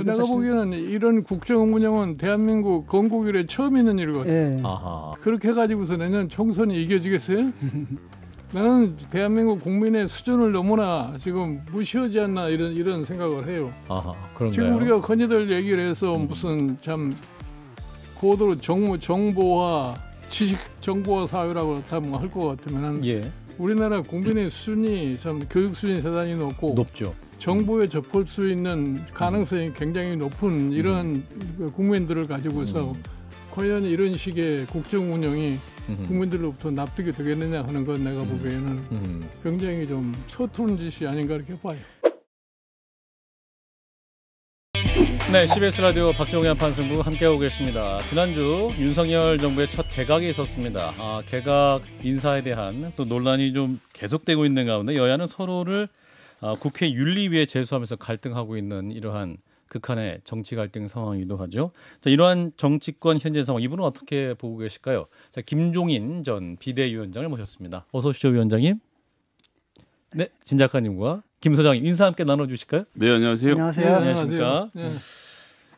내가 보기에는 이런 국정 운영은 대한민국 건국 이래 처음 있는 일이거든요. 예. 아하. 그렇게 해가지고서 내년 총선이 이겨지겠어요? 나는 대한민국 국민의 수준을 너무나 지금 무시하지 않나 이런 생각을 해요. 아하. 그런가요? 지금 우리가 흔히들 얘기를 해서 무슨 참 고도로 정보화 지식 정보화 사회라고 할 것 같으면 예. 우리나라 국민의 수준이 참 교육 수준이 대단히 높죠. 정보에 접할 수 있는 가능성이 굉장히 높은 이런 국민들을 가지고서 과연 이런 식의 국정 운영이 국민들로부터 납득이 되겠느냐 하는 건 내가 보기에는 굉장히 좀 서투른 짓이 아닌가 이렇게 봐요. 네, CBS 라디오 박정희 판승부 함께하고 계십니다. 지난주 윤석열 정부의 첫 개각이 있었습니다. 개각 인사에 대한 또 논란이 좀 계속되고 있는 가운데 여야는 서로를 국회 윤리위에 제소하면서 갈등하고 있는 이러한 극한의 정치 갈등 상황이기도 하죠. 자, 이러한 정치권 현재 상황 이분은 어떻게 보고 계실까요? 자, 김종인 전 비대위원장을 모셨습니다. 어서 오십시오, 위원장님. 네, 진 작가님과 김 소장님 인사 함께 나눠주실까요? 네, 안녕하세요. 안녕하세요. 안녕하십니까? 네.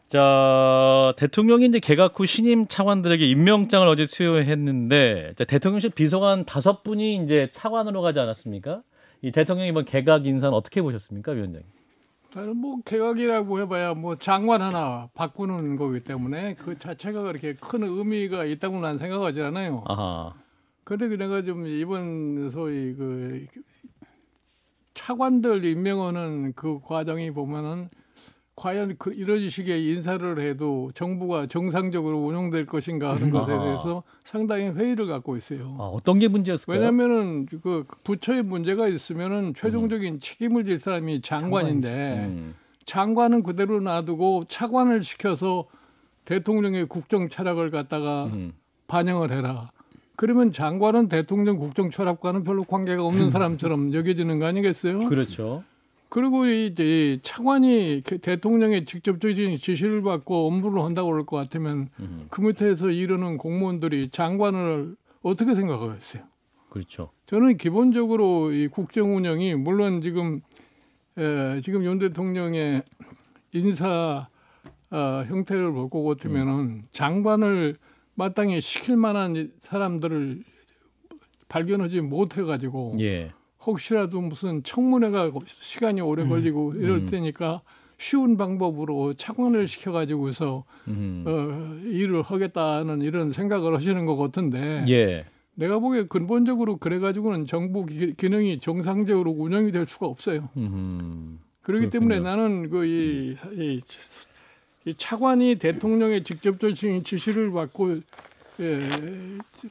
자, 대통령이 이제 개각 후 신임 차관들에게 임명장을 어제 수여했는데 자, 대통령실 비서관 5분이 이제 차관으로 가지 않았습니까? 이 대통령 이번 개각 인사는 어떻게 보셨습니까, 위원장님? 다른 뭐 개각이라고 해봐야 뭐 장관 하나 바꾸는 거기 때문에 그 자체가 그렇게 큰 의미가 있다고 난 생각하지 않아요. 아하. 그런데 내가 좀 이번 소위 그 차관들 임명하는 그 과정이 보면은 과연 이런 식의 인사를 해도 정부가 정상적으로 운영될 것인가 하는 것에 대해서 상당히 회의를 갖고 있어요. 어떤 게 문제였을까요? 왜냐하면은 그 부처에 문제가 있으면은 최종적인 책임을 질 사람이 장관인데 장관은 그대로 놔두고 차관을 시켜서 대통령의 국정 철학을 갖다가 반영을 해라. 그러면 장관은 대통령 국정 철학과는 별로 관계가 없는 사람처럼 여겨지는 거 아니겠어요? 그렇죠. 그리고 이제 차관이 대통령의 직접적인 지시를 받고 업무를 한다고 그럴 것 같으면 그 밑에서 이르는 공무원들이 장관을 어떻게 생각하겠어요? 그렇죠. 저는 기본적으로 이 국정 운영이 물론 지금 윤 대통령의 인사 형태를 볼 것 같으면은 장관을 마땅히 시킬 만한 사람들을 발견하지 못해가지고. 예. 혹시라도 무슨 청문회가 시간이 오래 걸리고 이럴 테니까 쉬운 방법으로 차관을 시켜가지고서 일을 하겠다는 이런 생각을 하시는 것 같은데 예. 내가 보기에 근본적으로 그래가지고는 정부 기능이 정상적으로 운영이 될 수가 없어요. 그렇기 때문에 나는 이 차관이 대통령의 직접적인 지시를 받고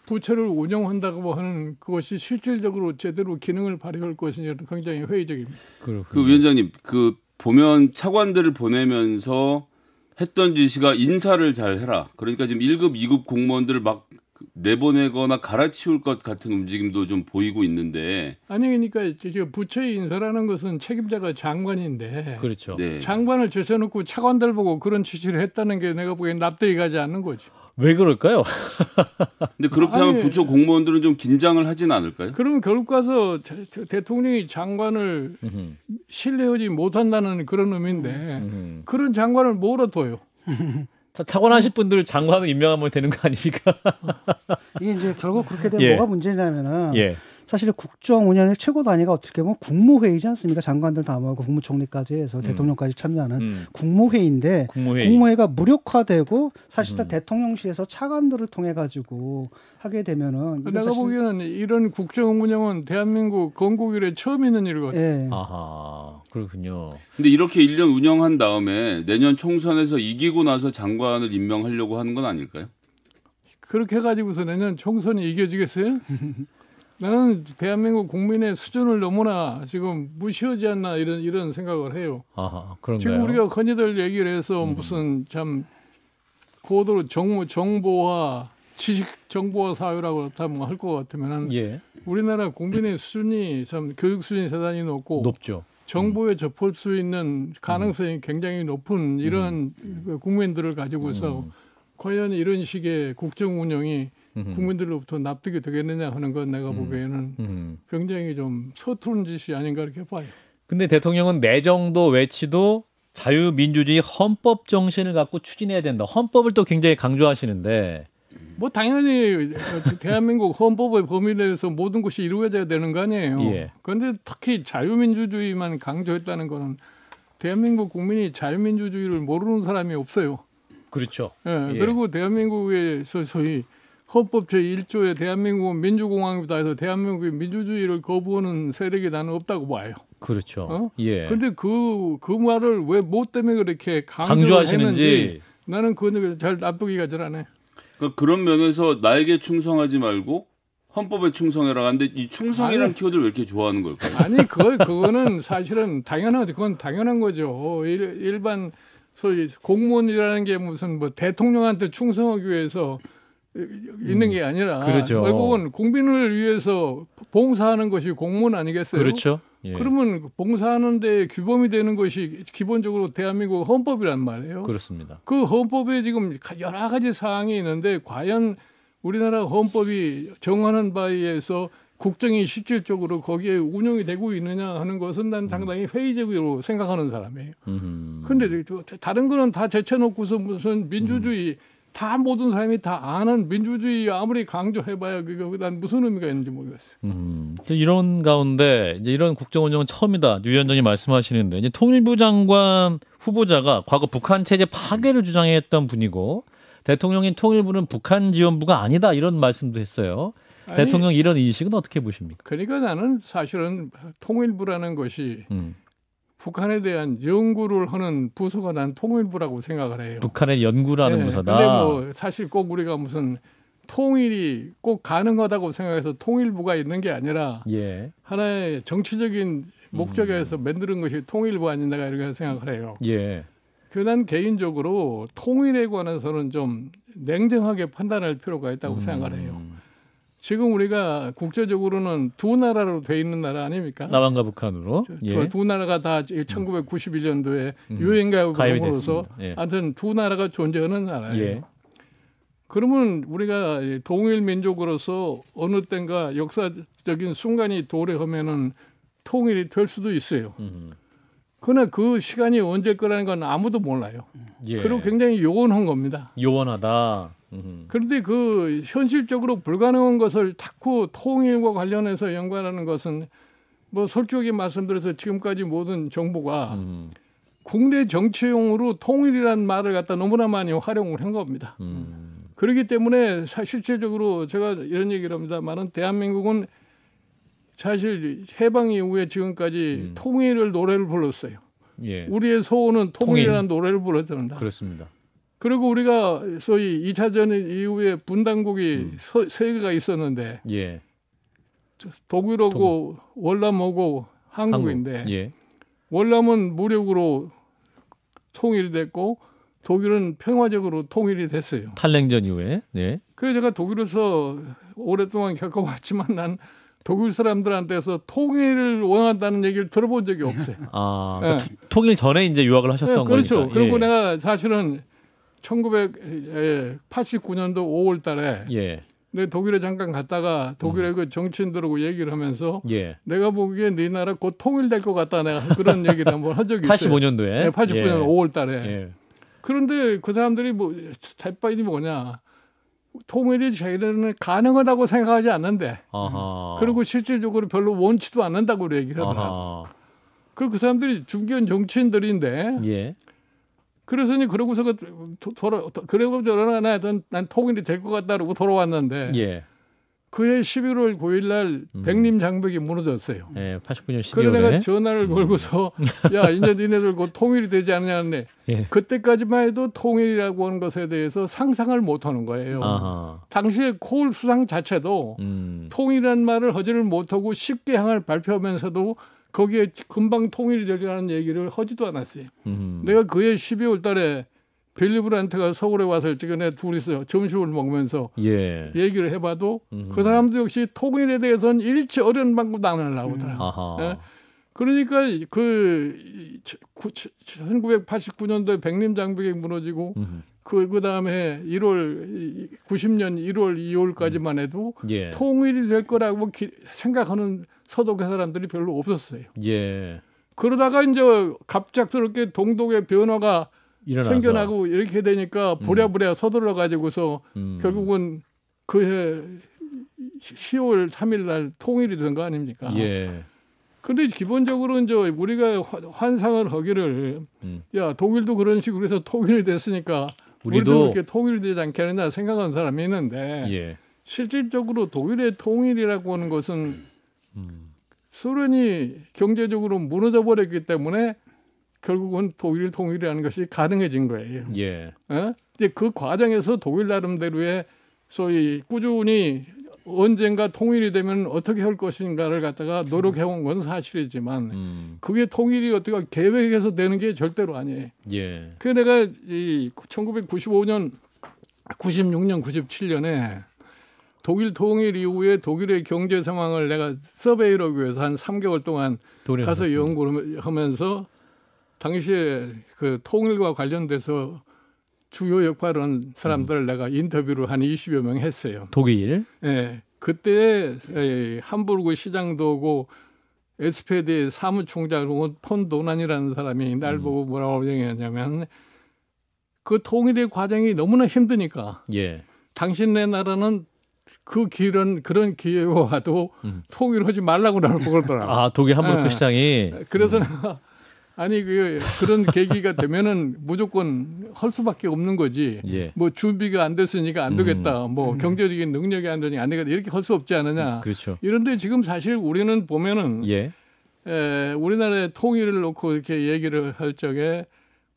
부처를 운영한다고 하는 그것이 실질적으로 제대로 기능을 발휘할 것이냐 굉장히 회의적입니다. 그 위원장님, 그 보면 차관들을 보내면서 했던 지시가 인사를 잘 해라. 그러니까 지금 1급, 2급 공무원들을 막 내보내거나 갈아치울 것 같은 움직임도 좀 보이고 있는데. 아니 그러니까 부처의 인사라는 것은 책임자가 장관인데 그렇죠. 네. 장관을 제쳐놓고 차관들 보고 그런 지시를 했다는 게 내가 보기엔 납득이 가지 않는 거죠. 왜 그럴까요? 근데 그렇게 하면 부처 공무원들은 좀 긴장을 하진 않을까요? 그러면 결국 가서 대통령이 장관을 신뢰하지 못한다는 그런 의미인데 그런 장관을 뭐로 둬요? 차관하실 분들 장관을 임명하면 되는 거 아닙니까? 이게 이제 결국 그렇게 되면 예. 뭐가 문제냐면은 예. 사실 국정 운영의 최고 단위가 어떻게 보면 국무회의지 않습니까? 장관들 다 모이고 국무총리까지 해서 대통령까지 참여하는 국무회의인데 국무회의가 무력화되고 사실상 대통령실에서 차관들을 통해 가지고 하게 되면은 내가 보기에는 이런 국정 운영은 대한민국 건국 이래 처음 있는 일이거든요. 예. 아하, 그렇군요. 근데 이렇게 1년 운영한 다음에 내년 총선에서 이기고 나서 장관을 임명하려고 하는 건 아닐까요? 그렇게 해가지고서 내년 총선이 이겨지겠어요? 나는 대한민국 국민의 수준을 너무나 지금 무시하지 않나 이런 생각을 해요. 아하, 그런가요? 지금 우리가 흔히들 얘기를 해서 무슨 참 고도로 정보화 지식 정보화 사회라고 할 것 같으면 예. 우리나라 국민의 수준이 참 교육 수준이 대단히 높죠. 정보에 접할 수 있는 가능성이 굉장히 높은 이런 국민들을 가지고서 과연 이런 식의 국정 운영이 국민들로부터 납득이 되겠느냐 하는 건 내가 보기에는 굉장히 좀 서투른 짓이 아닌가 이렇게 봐요. 근데 대통령은 내정도 외치도 자유민주주의 헌법 정신을 갖고 추진해야 된다. 헌법을 또 굉장히 강조하시는데 뭐 당연히 대한민국 헌법의 범위 내에서 모든 것이 이루어져야 되는 거 아니에요. 예. 그런데 특히 자유민주주의만 강조했다는 거는 대한민국 국민이 자유민주주의를 모르는 사람이 없어요. 그렇죠. 예. 예. 그리고 대한민국에서 소위 헌법 제1조에 대한민국은 민주공화국이다 해서 대한민국의 민주주의를 거부하는 세력이 나는 없다고 봐요. 그렇죠. 예. 그런데 그 말을 왜 뭐 때문에 그렇게 강조하시는지 나는 그건 잘 납득이가 잘 안 해. 그러니까 그런 면에서 나에게 충성하지 말고 헌법에 충성해라 하는데 이 충성이라는 키워드를 왜 이렇게 좋아하는 걸까요? 아니 그거는 사실은 그건 당연한 거죠. 일반 소위 공무원이라는 게 무슨 뭐 대통령한테 충성하기 위해서 있는 게 아니라 그렇죠. 결국은 국민을 위해서 봉사하는 것이 공무원 아니겠어요? 그렇죠. 예. 그러면 봉사하는 데 규범이 되는 것이 기본적으로 대한민국 헌법이란 말이에요. 그렇습니다. 그 헌법에 지금 여러 가지 사항이 있는데 과연 우리나라 헌법이 정하는 바에 의해서 국정이 실질적으로 거기에 운영이 되고 있느냐 하는 것은 난 상당히 회의적으로 생각하는 사람이에요. 그런데 다른 거는 다 제쳐놓고서 무슨 민주주의 다 모든 사람이 다 아는 민주주의 아무리 강조해봐야 그거 난 무슨 의미가 있는지 모르겠어요. 이런 가운데 이제 이런 국정 운영은 처음이다. 유 위원장이 말씀하시는데 이제 통일부 장관 후보자가 과거 북한 체제 파괴를 주장했던 분이고 대통령인 통일부는 북한 지원부가 아니다 이런 말씀도 했어요. 아니, 대통령 이런 인식은 어떻게 보십니까? 그러니까 나는 사실은 통일부라는 것이 북한에 대한 연구를 하는 부서가 난 통일부라고 생각을 해요. 북한의 연구라는 네, 부서다. 근데 뭐 사실 꼭 우리가 무슨 통일이 꼭 가능하다고 생각해서 통일부가 있는 게 아니라 예. 하나의 정치적인 목적에서 만드는 것이 통일부 아닌가 이렇게 생각을 해요. 예. 난 개인적으로 통일에 관해서는 좀 냉정하게 판단할 필요가 있다고 생각을 해요. 지금 우리가 국제적으로는 두 나라로 돼 있는 나라 아닙니까? 남한과 북한으로. 예. 두 나라가 다 1991년도에 유엔 가입으로서 예. 하여튼 두 나라가 존재하는 나라예요. 예. 그러면 우리가 동일 민족으로서 어느 때인가 역사적인 순간이 도래하면은 통일이 될 수도 있어요. 그러나 그 시간이 언제일 거라는 건 아무도 몰라요. 예. 그리고 굉장히 요원한 겁니다. 요원하다. 그런데 그 현실적으로 불가능한 것을 자꾸 통일과 관련해서 연관하는 것은 뭐 솔직하게 말씀드려서 지금까지 모든 정부가 국내 정치용으로 통일이라는 말을 갖다 너무나 많이 활용을 한 겁니다. 그렇기 때문에 실질적으로 제가 이런 얘기를 합니다만은 대한민국은 사실 해방 이후에 지금까지 통일을 노래를 불렀어요. 예. 우리의 소원은 통일이라는 노래를 불렀답니다. 그렇습니다. 그리고 우리가 소위 2차 전쟁 이후에 분단국이 세 개가 있었는데 예. 독일하고 월남하고 한국인데 한국. 예. 월남은 무력으로 통일이 됐고 독일은 평화적으로 통일이 됐어요. 탈냉전 이후에. 예. 그래서 제가 독일에서 오랫동안 겪어봤지만 난 독일 사람들한테서 통일을 원한다는 얘기를 들어본 적이 없어요. 아, 네. 그러니까 통일 전에 이제 유학을 하셨던 그렇죠. 거니까. 그리고 예. 내가 사실은 1989년도 5월 달에 예. 내 독일에 잠깐 갔다가 독일의 그 정치인들하고 얘기를 하면서 예. 내가 보기에 네 나라 곧 통일될 것 같다 내가 그런 얘기를 한번 한 적이 있어요. 85년도에. 네, 89년 예. 5월 달에. 예. 그런데 그 사람들이 뭐 대빠이이 뭐냐. 통일이 자기들은 가능하다고 생각하지 않는데 아하. 그리고 실질적으로 별로 원치도 않는다고 얘기를 하더라고요. 그 사람들이 중견 정치인들인데 예. 그래서 이제 그러고서 그러고 난 통일이 될 것 같다고 돌아왔는데 예. 그해 11월 9일 날 백림 장벽이 무너졌어요. 예. 89년 12월에. 그래 내가 전화를 걸고서 야 이제 니네들 곧 통일이 되지 않느냐는데 예. 그때까지만 해도 통일이라고 하는 것에 대해서 상상을 못하는 거예요. 아하. 당시에 코울 수상 자체도 통일이라는 말을 하지를 못하고 쉽게 항을 발표하면서도 거기에 금방 통일이 되리라는 얘기를 하지도 않았어요. 내가 그해 12월 달에 빌리 브란트가 서울에 와서 일찍은 둘이서 점심을 먹으면서 예. 얘기를 해봐도 그 사람도 역시 통일에 대해서는 일체 어려운 방법도 안 하려고 하더라고요. 예? 그러니까 그 1989년도에 백림 장벽이 무너지고 그 다음에 90년 1월 2월까지만 해도 예. 통일이 될 거라고 생각하는 서독의 사람들이 별로 없었어요. 예. 그러다가 이제 갑작스럽게 동독의 변화가 일어나서. 생겨나고 이렇게 되니까 부랴부랴 서둘러 가지고서 결국은 그해 10월 3일 날 통일이 된 거 아닙니까? 예. 근데 기본적으로 이제 우리가 환상을 하기를 야 독일도 그런 식으로 해서 통일이 됐으니까 우리도 이렇게 통일되지 않겠느냐 생각하는 사람이 있는데 예. 실질적으로 독일의 통일이라고 하는 것은 소련이 경제적으로 무너져 버렸기 때문에 결국은 독일 통일이라는 것이 가능해진 거예요. 예. 이제 그 과정에서 독일 나름대로의 소위 꾸준히 언젠가 통일이 되면 어떻게 할 것인가를 갖다가 노력해온 건 사실이지만 그게 통일이 어떻게 계획해서 되는 게 절대로 아니에요. 예. 그래서 내가 이 1995년, 96년, 97년에 독일 통일 이후에 독일의 경제 상황을 내가 서베이를 위해서 한 3개월 동안 가서 연구를 하면서 당시에 그 통일과 관련돼서 주요 역할을 사람들을 내가 인터뷰를 한 20여 명 했어요. 독일. 예. 그때 함부르크 시장도 오고 SPD 사무총장 폰 도난이라는 사람이 날 보고 뭐라고 얘기했냐면 그 통일의 과정이 너무나 힘드니까 예. 당신네 나라는 그 길은 그런 기회가 와도 통일하지 말라고 나를 그러더라고요. 아, 독일 함부르크 시장이. 그래서 내가 아니 그런 계기가 되면은 무조건 할 수밖에 없는 거지. 예. 뭐 준비가 안 됐으니까 안 되겠다. 뭐 경제적인 능력이 안 되니까 안 되겠다. 이렇게 할 수 없지 않느냐. 그렇죠. 이런데 지금 사실 우리는 보면은 예. 우리나라의 통일을 놓고 이렇게 얘기를 할 적에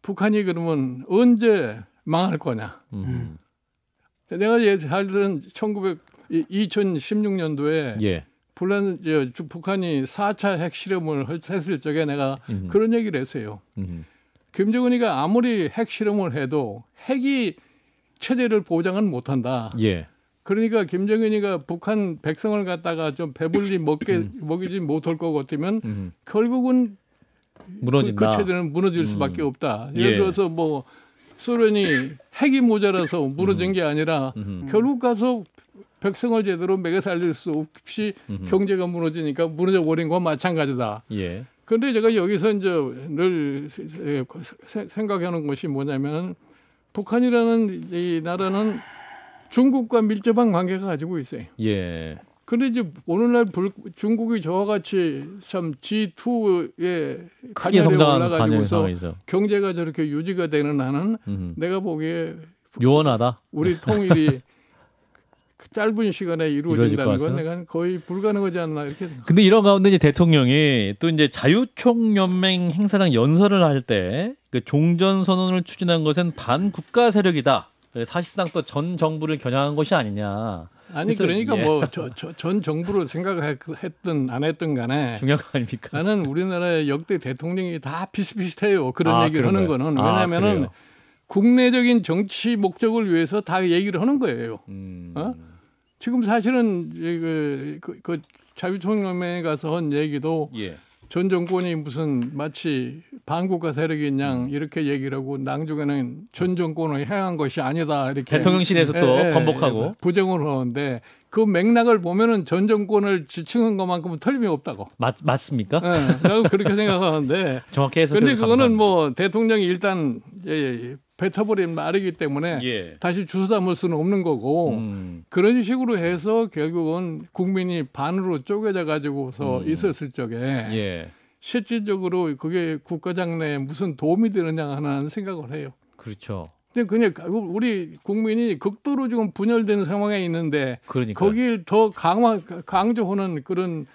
북한이 그러면 언제 망할 거냐. 내가 사실은 2016년도에 예. 북한이 4차 핵실험을 했을 적에 내가 그런 얘기를 했어요. 김정은이가 아무리 핵실험을 해도 핵이 체제를 보장은 못한다. 예. 그러니까 김정은이가 북한 백성을 갖다가 좀 배불리 먹이지 못할 것 같으면 결국은 무너진다. 그 체제는 무너질 수밖에 없다. 예를 들어서 뭐 소련이 핵이 모자라서 무너진 게 아니라 결국 가서 백성을 제대로 먹여 살릴 수 없이 경제가 무너지니까 무너져 버린 건 마찬가지다. 예. 그런데 제가 여기서 이제 늘 생각하는 것이 뭐냐면 북한이라는 이 나라는 중국과 밀접한 관계가 가지고 있어요. 예. 그런데 이제 오늘날 중국이 저와 같이 참 G2에 크게 성장한 관계에서 경제가 저렇게 유지가 되는 한은 내가 보기에 요원하다. 우리 통일이 짧은 시간에 이루어진다는 건 내가 거의 불가능하지 않나 이렇게. 근데 이런 가운데 이제 대통령이 또 이제 자유총연맹 행사장 연설을 할 때 그 종전 선언을 추진한 것은 반국가 세력이다. 사실상 또 전 정부를 겨냥한 것이 아니냐. 아니 그러니까 뭐 전 정부를 생각했든 안 했든 간에 중요한 거 아닙니까? 나는 우리나라의 역대 대통령이 다 비슷비슷해요. 그런 얘기를 하는 거는. 왜냐하면은 국내적인 정치 목적을 위해서 다 얘기를 하는 거예요. 지금 사실은 그 자유총연맹에 가서 한 얘기도 전 정권이 무슨 마치 반국가 세력인 양 이렇게 얘기를 하고 나중에는 전 정권을 향한 것이 아니다 이렇게 대통령실에서 또 번복하고 부정을 하는데 그 맥락을 보면은 전 정권을 지칭한 것만큼은 틀림이 없다고. 맞습니까? 네, 나도 그렇게 생각하는데. 정확히 해석해서 그런데 그거는 감사합니다. 뭐 대통령이 일단 뱉어버린 말이기 때문에 다시 주워 담을 수는 없는 거고 그런 식으로 해서 결국은 국민이 반으로 쪼개져 가지고서 있었을 적에 실질적으로 그게 국가 장래에 무슨 도움이 되느냐 하는 생각을 해요. 그렇죠. 근데 그냥 우리 국민이 극도로 지금 분열된 상황에 있는데 거기에 더 강조하는 그런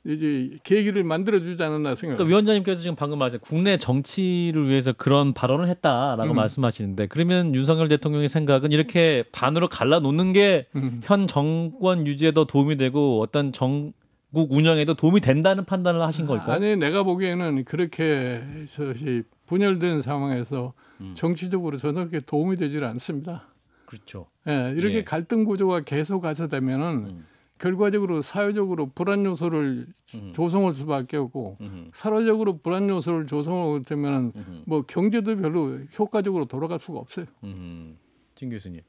이제 계기를 만들어주지 않았나 생각합니다. 그러니까 위원장님께서 지금 방금 말씀 국내 정치를 위해서 그런 발언을 했다라고 말씀하시는데 그러면 윤석열 대통령의 생각은 이렇게 반으로 갈라놓는 게 현 정권 유지에도 도움이 되고 어떤 정국 운영에도 도움이 된다는 판단을 하신 걸까요? 아니 내가 보기에는 그렇게 분열된 상황에서 정치적으로 전혀 그렇게 도움이 되질 않습니다. 그렇죠. 이렇게 갈등 구조가 계속 가져되면은 결과적으로 사회적으로 불안 요소를 조성할 수밖에 없고 사회적으로 불안 요소를 조성하게 되면 뭐 경제도 별로 효과적으로 돌아갈 수가 없어요. 진 교수님.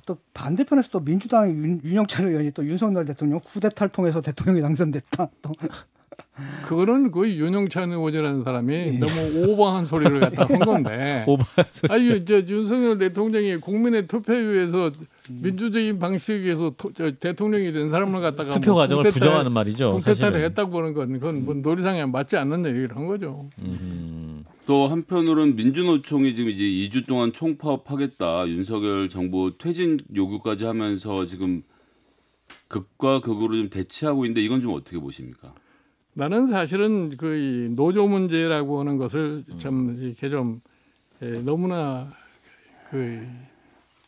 또 반대편에서 또 민주당 윤영찬 의원이 또 윤석열 대통령 쿠데타를 통해서 대통령이 당선됐다. 또 그거는 그 윤영찬 의원이라는 사람이 너무 오버한 소리를 갖다 한 건데. 오버한 소리. 아니 윤석열 대통령이 국민의 투표에 의해서 민주적인 방식에서 대통령이 된 사람을 갖다가 투표 과정을 부정하는 말이죠. 쿠데타를 했다고 보는 건 그건 뭐 놀이상에 맞지 않는 얘기를 한 거죠. 또 한편으로는 민주노총이 지금 이제 2주 동안 총파업하겠다. 윤석열 정부 퇴진 요구까지 하면서 지금 극과 극으로 좀 대치하고 있는데 이건 좀 어떻게 보십니까? 나는 사실은 그 노조 문제라고 하는 것을 참 이렇게 좀 너무나 그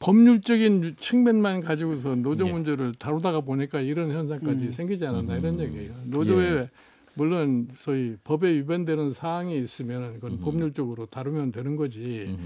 법률적인 측면만 가지고서 노조 문제를 다루다가 보니까 이런 현상까지 생기지 않았나 이런 얘기예요. 노조에 물론 소위 법에 위반되는 사항이 있으면 그건 법률적으로 다루면 되는 거지.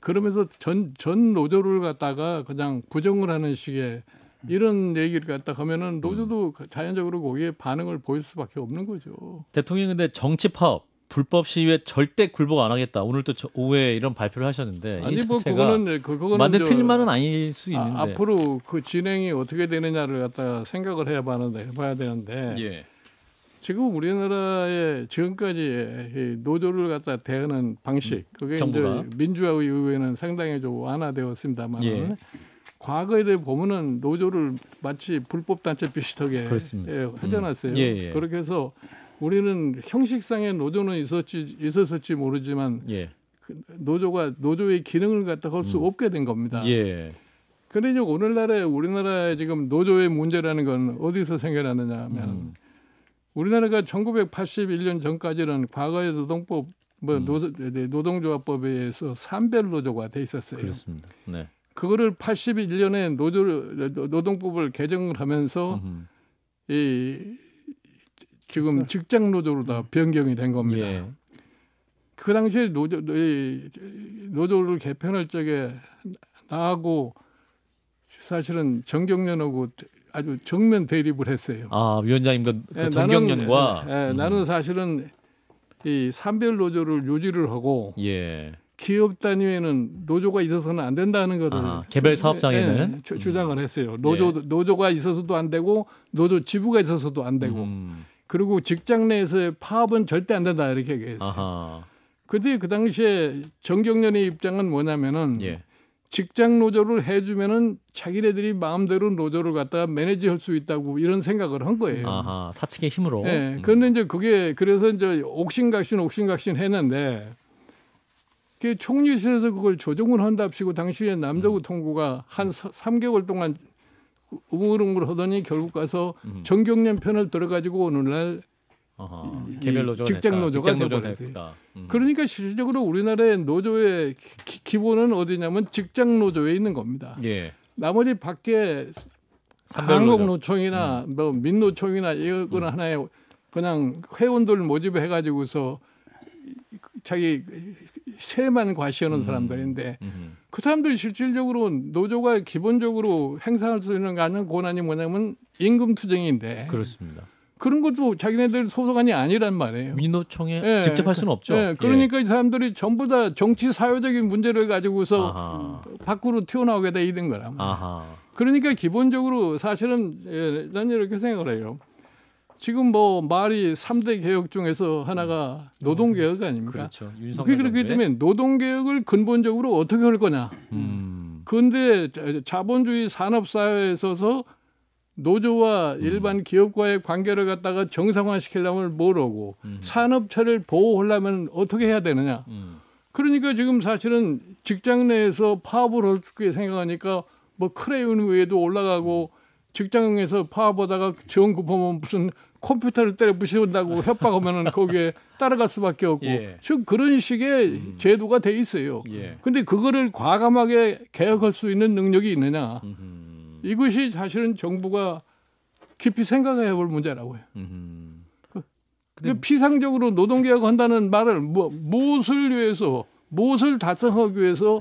그러면서 전 노조를 갖다가 그냥 부정을 하는 식의 이런 얘기를 갖다 하면은 노조도 자연적으로 거기에 반응을 보일 수밖에 없는 거죠. 대통령이 근데 정치 파업, 불법 시위에 절대 굴복 안 하겠다. 오늘 또 오후에 이런 발표를 하셨는데 아니 이 뭐 자체가 그거는 맞는 틀린 말은 아닐 수 있는데 앞으로 그 진행이 어떻게 되느냐를 갖다가 생각을 해봐야 되는데 예. 지금 우리나라의 지금까지 이 노조를 갖다 대하는 방식 그게 정부가. 이제 민주화 이후에는 상당히 좀 완화되었습니다만 예. 과거에 대해 보면은 노조를 마치 불법 단체 비슷하게 하잖았어요. 예. 그렇게 해서 우리는 형식상의 노조는 있었을지 모르지만 그 노조의 기능을 갖다 할 수 없게 된 겁니다. 예. 그런데 오늘날에 우리나라의 지금 노조의 문제라는 건 어디서 생겨나느냐 하면 우리나라가 1981년 전까지는 과거의 노동법 노동조합법에 의해서 산별 노조가 돼 있었어요. 그렇습니다. 네. 그거를 81년에 노동법을 개정을 하면서 지금 직장 노조로 다 변경이 된 겁니다. 예. 그 당시에 노조를 개편할 적에 나하고 사실은 정경련하고 아주 정면 대립을 했어요. 아 위원장님과 그 정경련과 나는 사실은 이 산별 노조를 유지를 하고 기업 단위에는 노조가 있어서는 안 된다는 것을 개별 사업장에는 주장을 했어요. 노조가 있어서도 안 되고 노조 지부가 있어서도 안 되고 그리고 직장 내에서의 파업은 절대 안 된다 이렇게 얘기했어요. 그런데 그 당시에 정경련의 입장은 뭐냐면은 직장 노조를 해주면은 자기네들이 마음대로 노조를 갖다가 매니지할 수 있다고 이런 생각을 한 거예요. 사측의 힘으로. 그런데 이제 그게 그래서 이제 옥신각신 했는데. 그 총리실에서 그걸 조정을 한답시고 당시에 남조국 통구가 한 3개월 동안 우물우물 하더니 결국 가서 정경련 편을 들어가지고 오늘날 직장 노조가 되버렸어요. 그러니까 실질적으로 우리나라의 노조의 기본은 어디냐면 직장 노조에 있는 겁니다. 나머지 밖에 한국노총이나 뭐 민노총이나 이거는 하나의 그냥 회원들 모집해 가지고서 자기 세만 과시하는 사람들인데 그 사람들이 실질적으로 노조가 기본적으로 행사할 수 있는 권한이 뭐냐면 임금 투쟁인데 그렇습니다. 그런 것도 자기네들 소속안이 아니란 말이에요. 민노총에 직접 할 수는 없죠. 그러니까 이 사람들이 전부 다 정치 사회적인 문제를 가지고서 밖으로 튀어나오게 돼 있는 거란 말이에요. 그러니까 기본적으로 사실은 난 이렇게 생각을 해요. 지금 뭐 말이 3대 개혁 중에서 하나가 노동개혁 아닙니까? 그렇죠. 그렇기 때문에 노동개혁을 근본적으로 어떻게 할 거냐. 그런데 자본주의 산업사회에 있어서 노조와 일반 기업과의 관계를 갖다가 정상화시키려면 뭐라고 산업체를 보호하려면 어떻게 해야 되느냐. 그러니까 지금 사실은 직장 내에서 파업을 할 생각하니까 뭐 크레용 위에도 올라가고 직장에서 파업하다가 지원 급하면 무슨 컴퓨터를 때려 부신다고 협박하면은 거기에 따라갈 수밖에 없고 즉 그런 식의 제도가 돼 있어요. 근데 그거를 과감하게 개혁할 수 있는 능력이 있느냐? 이것이 사실은 정부가 깊이 생각해야 볼 문제라고요. 피상적으로 노동개혁한다는 말을 무엇을 위해서 무엇을 달성하기 위해서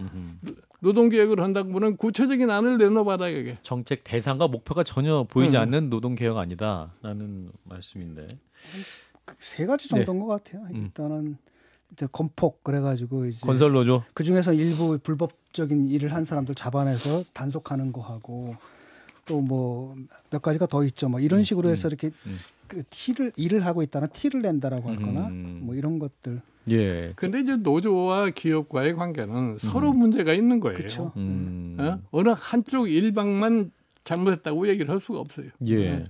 노동개혁을 한다고 보면 구체적인 안을 내놓아봐라 이게. 정책 대상과 목표가 전혀 보이지 않는 노동개혁 아니다라는 말씀인데. 세 가지 정도인 것 같아요. 일단은 건폭 그래가지고 이제 건설노조 그 중에서 일부 불법적인 일을 한 사람들 잡아내서 단속하는 거 하고 또 뭐 몇 가지가 더 있죠. 뭐 이런 식으로 해서 이렇게 그 일을 하고 있다는 티를 낸다라고 할거나 뭐 이런 것들. 예. 근데 이제 노조와 기업과의 관계는 서로 문제가 있는 거예요. 그렇죠. 어느 한쪽 일방만 잘못했다고 얘기를 할 수가 없어요. 예.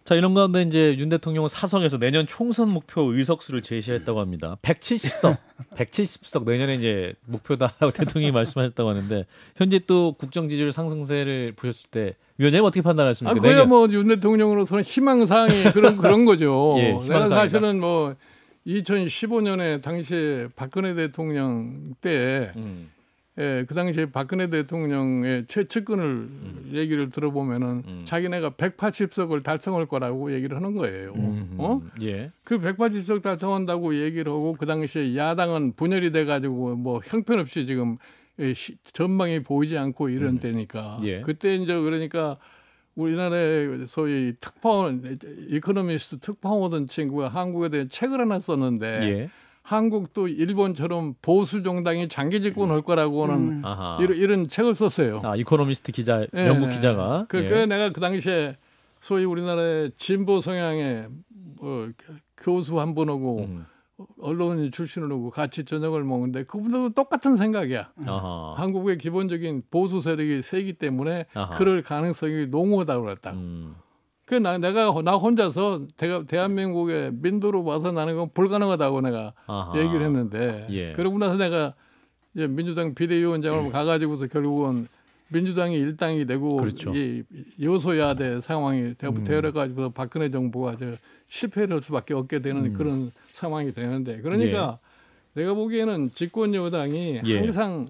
자, 이런 가운데 이제 윤 대통령은 사석에서 내년 총선 목표 의석수를 제시했다고 합니다. 170석. 170석 내년에 이제 목표다라고 대통령이 말씀하셨다고 하는데 현재 또 국정 지지율 상승세를 보셨을 때 위원장님 어떻게 판단하십니까? 그야 뭐 윤 대통령으로서는 희망사항이 그런 거죠. 예, 내가 사실은 뭐 2015년에 당시에 박근혜 대통령 때 예, 그 당시에 박근혜 대통령의 최측근을 얘기를 들어보면은 자기네가 180석을 달성할 거라고 얘기를 하는 거예요. 예. 그 180석 달성한다고 얘기를 하고 그 당시에 야당은 분열이 돼가지고 뭐 형편없이 지금 전망이 보이지 않고 이런 때니까 예. 그때 이제 그러니까 우리나라의 소위 특파원 이코노미스트 특파원이던 친구가 한국에 대해 책을 하나 썼는데. 예. 한국도 일본처럼 보수 정당이 장기 집권할 거라고는 이런 책을 썼어요. 아, 이코노미스트 기자, 영국 기자가. 그래서 내가 그 당시에 소위 우리나라의 진보 성향의 교수 한 분하고 언론인 출신으로 같이 저녁을 먹는데 그분들도 똑같은 생각이야. 한국의 기본적인 보수 세력이 세기 때문에 그럴 가능성이 농후하다고 그랬다. 내가 나 혼자서 대한민국의 민도로 봐서 나는 건 불가능하다고 내가 얘기를 했는데 그러고 나서 내가 이제 민주당 비대위원장으로 가가지고서 결국은 민주당이 일당이 되고 그렇죠. 이 여소야대 상황이 되어가지고 박근혜 정부가 실패를 할 수밖에 없게 되는 그런 상황이 되는데 그러니까 내가 보기에는 집권 여당이 항상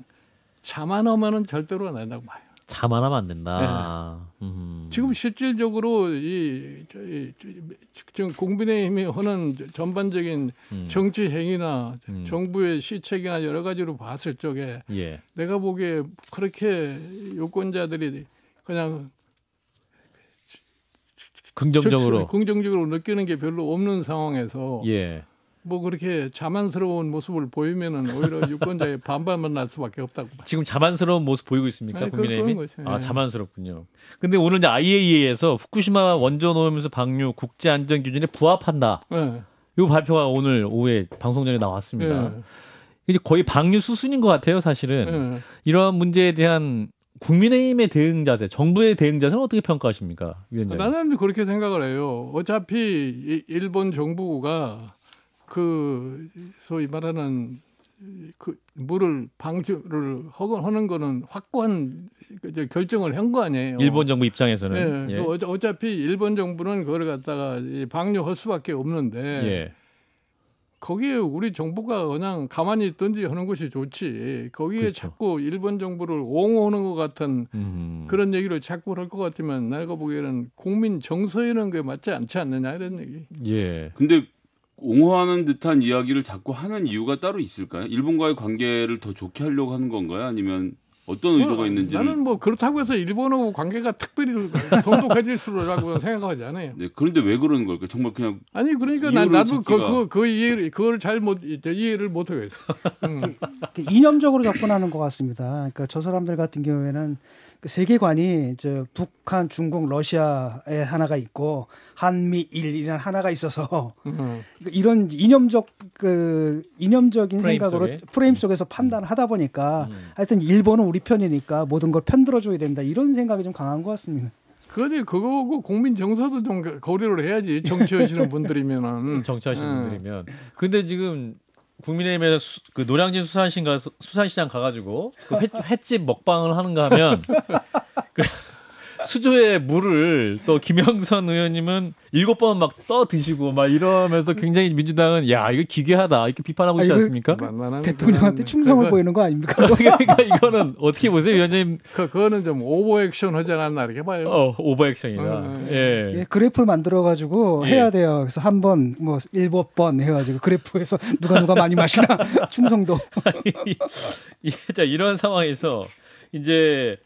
자만하면은 절대로 안 된다고 봐요. 자만하면 안 된다. 지금 실질적으로 지금 국민의힘이 하는 전반적인 정치 행위나 정부의 시책이나 여러 가지로 봤을 적에 내가 보기에 그렇게 유권자들이 그냥 긍정적으로 느끼는 게 별로 없는 상황에서 뭐 그렇게 자만스러운 모습을 보이면은 오히려 유권자의 반발만 날 수밖에 없다고 봐요. 지금 자만스러운 모습 보이고 있습니까? 국민의힘이? 아, 자만스럽군요. 근데 오늘 이제 IAEA에서 후쿠시마 원전 오염수 방류 국제 안전 기준에 부합한다. 이 발표가 오늘 오후에 방송 전에 나왔습니다. 이제 거의 방류 수순인 것 같아요, 사실은. 이러한 문제에 대한 국민의힘의 대응 자세, 정부의 대응 자세는 어떻게 평가하십니까, 위원장님? 나는 그렇게 생각을 해요. 어차피 일본 정부가 그 소위 말하는 그 물을 방류를 하는 거는 확고한 결정을 한 거 아니에요. 일본 정부 입장에서는. 어차피 일본 정부는 그걸 갖다가 방류할 수밖에 없는데 거기에 우리 정부가 그냥 가만히 있든지 하는 것이 좋지. 거기에 그렇죠. 자꾸 일본 정부를 옹호하는 것 같은 그런 얘기를 자꾸 할 것 같으면 내가 보기에는 국민 정서에는 그게 맞지 않지 않느냐 이런 얘기. 근데 옹호하는 듯한 이야기를 자꾸 하는 이유가 따로 있을까요? 일본과의 관계를 더 좋게 하려고 하는 건가요? 아니면 어떤 의도가 있는지 나는 뭐 그렇다고 해서 일본하고 관계가 특별히 돈독해질수라고 생각하지 않아요. 네, 그런데 왜 그러는 걸까요? 정말 그냥 아니 그러니까 나도 그걸 잘 이해를 못 하겠어. 이념적으로 접근하는 것 같습니다. 그러니까 저 사람들 같은 경우에는 그 세계관이 북한, 중국, 러시아에 하나가 있고 한미일이라는 하나가 있어서 이런 이념적인 생각으로 프레임 속에서 판단을 하다 보니까 하여튼 일본은 우리 편이니까 모든 걸 편들어줘야 된다 이런 생각이 좀 강한 것 같습니다. 그거고 국민 정서도 좀 고려를 해야지 정치하시는 분들이면은. 정치하시는 분들이면. 근데 지금 국민의힘에서 그 노량진 수산시장 가가지고 그 횟집 먹방을 하는가 하면 그 수조에 물을 또 김영선 의원님은 7번 막 떠 드시고 막 이러면서 굉장히 민주당은 야 이거 기괴하다 이렇게 비판하고 있지 않습니까? 대통령한테 충성을 보이는 거 아닙니까? 그러니까 이거는 어떻게 보세요, 위원장님? 그거는 좀 오버액션 하지 않았나 이렇게 봐요. 오버액션이다. 그래프를 만들어 가지고 해야 돼요. 그래서 한 번 뭐 7번 해가지고 그래프에서 누가 많이 마시나 충성도. 자 이런 상황에서 이제